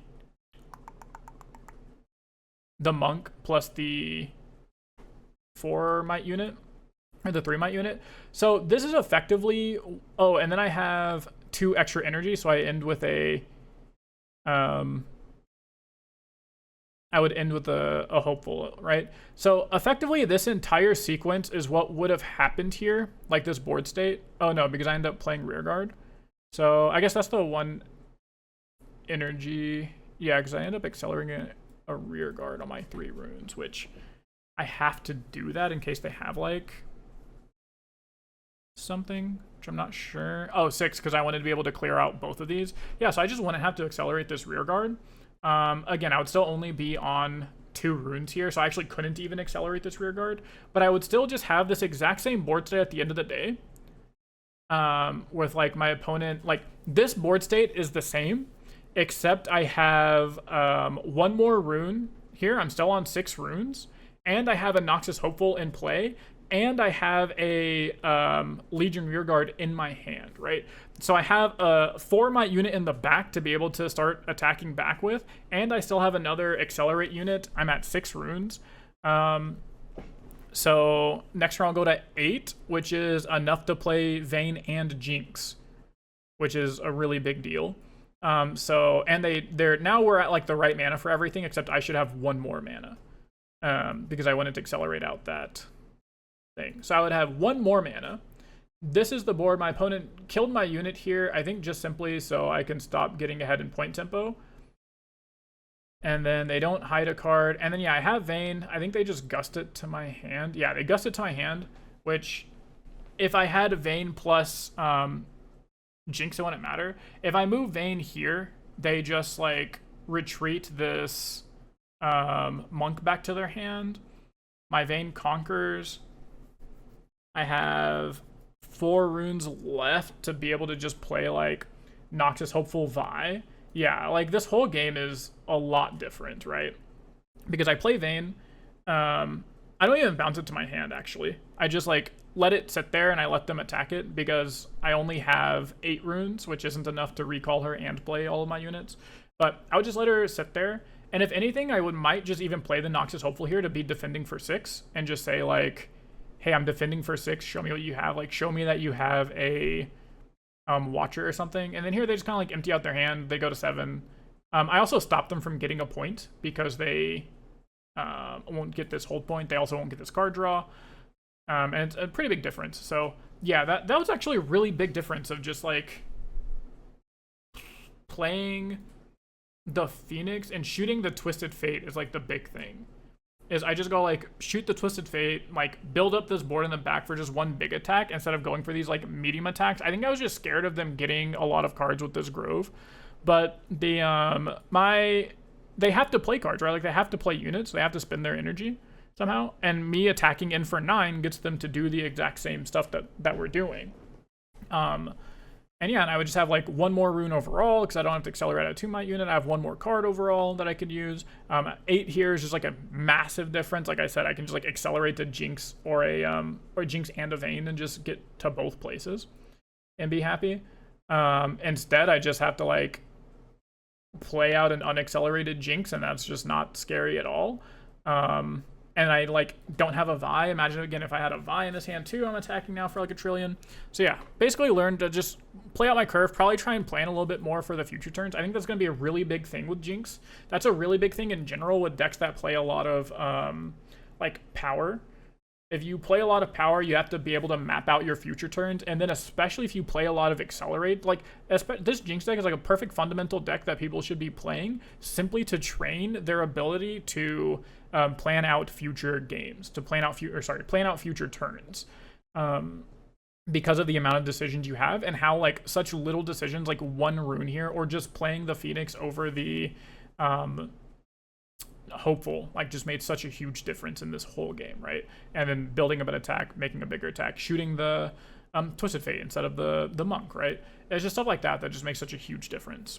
monk plus the 4 might unit. Or the 3 might unit. So this is effectively... Oh, and then I have 2 extra energy, so I end with a... I would end with a hopeful, right? So effectively, this entire sequence is what would have happened here, like this board state. Oh no, because I end up playing Rearguard. So I guess that's the 1 energy. Yeah, because I end up accelerating it. a rear guard on my 3 runes, which I have to do that in case they have like something, which I'm not sure. Oh, 6, because I wanted to be able to clear out both of these. Yeah, so I just wouldn't have to accelerate this rear guard. Again, I would still only be on 2 runes here, so I actually couldn't even accelerate this rear guard, but I would still just have this exact same board state at the end of the day. With like my opponent, like this board state is the same, except I have 1 more rune here. I'm still on 6 runes, and I have a Noxus Hopeful in play, and I have a Legion Rearguard in my hand, right? So I have a 4-mite unit in the back to be able to start attacking back with, and I still have another Accelerate unit. I'm at 6 runes. So next round I'll go to 8, which is enough to play Vayne and Jinx, which is a really big deal. So, and they're now we're at like the right mana for everything, except I should have 1 more mana, because I wanted to accelerate out that thing. So I would have 1 more mana. This is the board. My opponent killed my unit here, I think just simply so I can stop getting ahead in point tempo. And then they don't hide a card. And then, yeah, I have Vayne. I think they just gust it to my hand. Yeah, they gust it to my hand, which if I had Vayne plus Jinx, it wouldn't matter. If I move Vayne here, they just, like, retreat this Monk back to their hand. My Vayne conquers. I have 4 runes left to be able to just play, like, Noxus Hopeful Vi. Yeah, like, this whole game is a lot different, right? Because I play Vayne. I don't even bounce it to my hand, actually. I just, like, let it sit there and I let them attack it because I only have 8 runes, which isn't enough to recall her and play all of my units. But I would just let her sit there. And if anything, I might just even play the Noxus Hopeful here to be defending for 6 and just say, like, hey, I'm defending for 6. Show me what you have. Like, show me that you have a Watcher or something. And then here they just kind of like empty out their hand. They go to 7. I also stop them from getting a point because they won't get this hold point. They also won't get this card draw. And it's a pretty big difference. So yeah, that was actually a really big difference of just like playing the Phoenix and shooting the Twisted Fate is like the big thing. Is I just go like shoot the Twisted Fate, like build up this board in the back for just 1 big attack instead of going for these like medium attacks. I think I was just scared of them getting a lot of cards with this Grove, but the they have to play cards, right? Like they have to play units. They have to spend their energy somehow, and me attacking in for 9 gets them to do the exact same stuff that we're doing. And yeah, and I would just have like 1 more rune overall because I don't have to accelerate a 2-mite unit. I have 1 more card overall that I could use. 8 here is just like a massive difference. Like I said, I can just like accelerate to Jinx or Jinx and a Vayne and just get to both places and be happy. Instead, I just have to like play out an unaccelerated Jinx, and that's just not scary at all. And I like don't have a Vi. Imagine again if I had a Vi in this hand too. I'm attacking now for like 1 trillion. So yeah, basically learned to just play out my curve. Probably try and plan a little bit more for the future turns. I think that's going to be a really big thing with Jinx. That's a really big thing in general with decks that play a lot of like power. If you play a lot of power, you have to be able to map out your future turns, and then especially if you play a lot of accelerate, like this Jinx deck is like a perfect fundamental deck that people should be playing simply to train their ability to plan out future games, to plan out future turns, because of the amount of decisions you have and how like such little decisions, like 1 rune here or just playing the Phoenix over the Hopeful, like just made such a huge difference in this whole game, right? And then building up an attack, making a bigger attack, shooting the Twisted Fate instead of the Monk, right? It's just stuff like that that just makes such a huge difference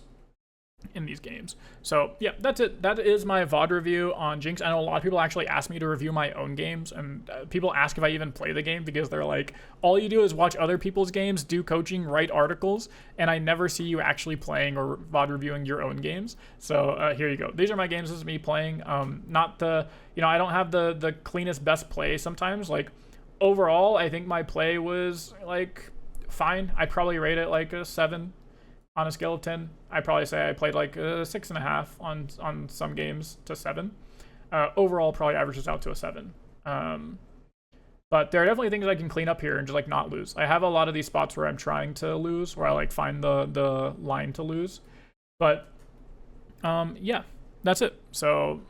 in these games. So yeah, that's it. That is my VOD review on Jinx. I know a lot of people actually ask me to review my own games, and people ask if I even play the game because they're like, all you do is watch other people's games, do coaching, write articles, and I never see you actually playing or VOD reviewing your own games. So here you go. These are my games. This is me playing. Not the, I don't have the cleanest best play sometimes. Like overall, I think my play was like fine. I'd probably rate it like a 7. On a scale of 10, I'd probably say I played like a 6.5 on some games to 7. Overall, probably averages out to a 7. But there are definitely things I can clean up here and just like not lose. I have a lot of these spots where I'm trying to lose, where I like find the line to lose. But yeah, that's it. So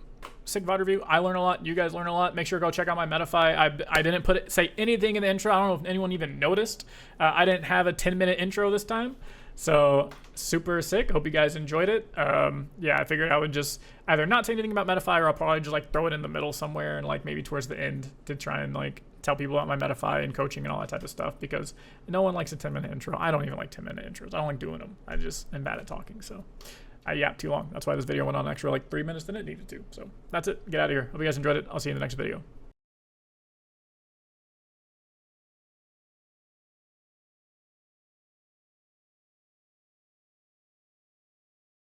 sick VOD review. I learn a lot. You guys learn a lot. Make sure to go check out my Metafy. I didn't say anything in the intro. I don't know if anyone even noticed. I didn't have a 10-minute intro this time. So super sick. Hope you guys enjoyed it. Yeah, I figured I would just either not say anything about Metafy, or I'll probably just like throw it in the middle somewhere and like maybe towards the end to try and like tell people about my Metafy and coaching and all that type of stuff, because no one likes a 10-minute intro. I don't even like 10-minute intros. I don't like doing them. I just am bad at talking. So I yapped too long. That's why this video went on an extra like 3 minutes than it needed to. So that's it. Get out of here. Hope you guys enjoyed it. I'll see you in the next video.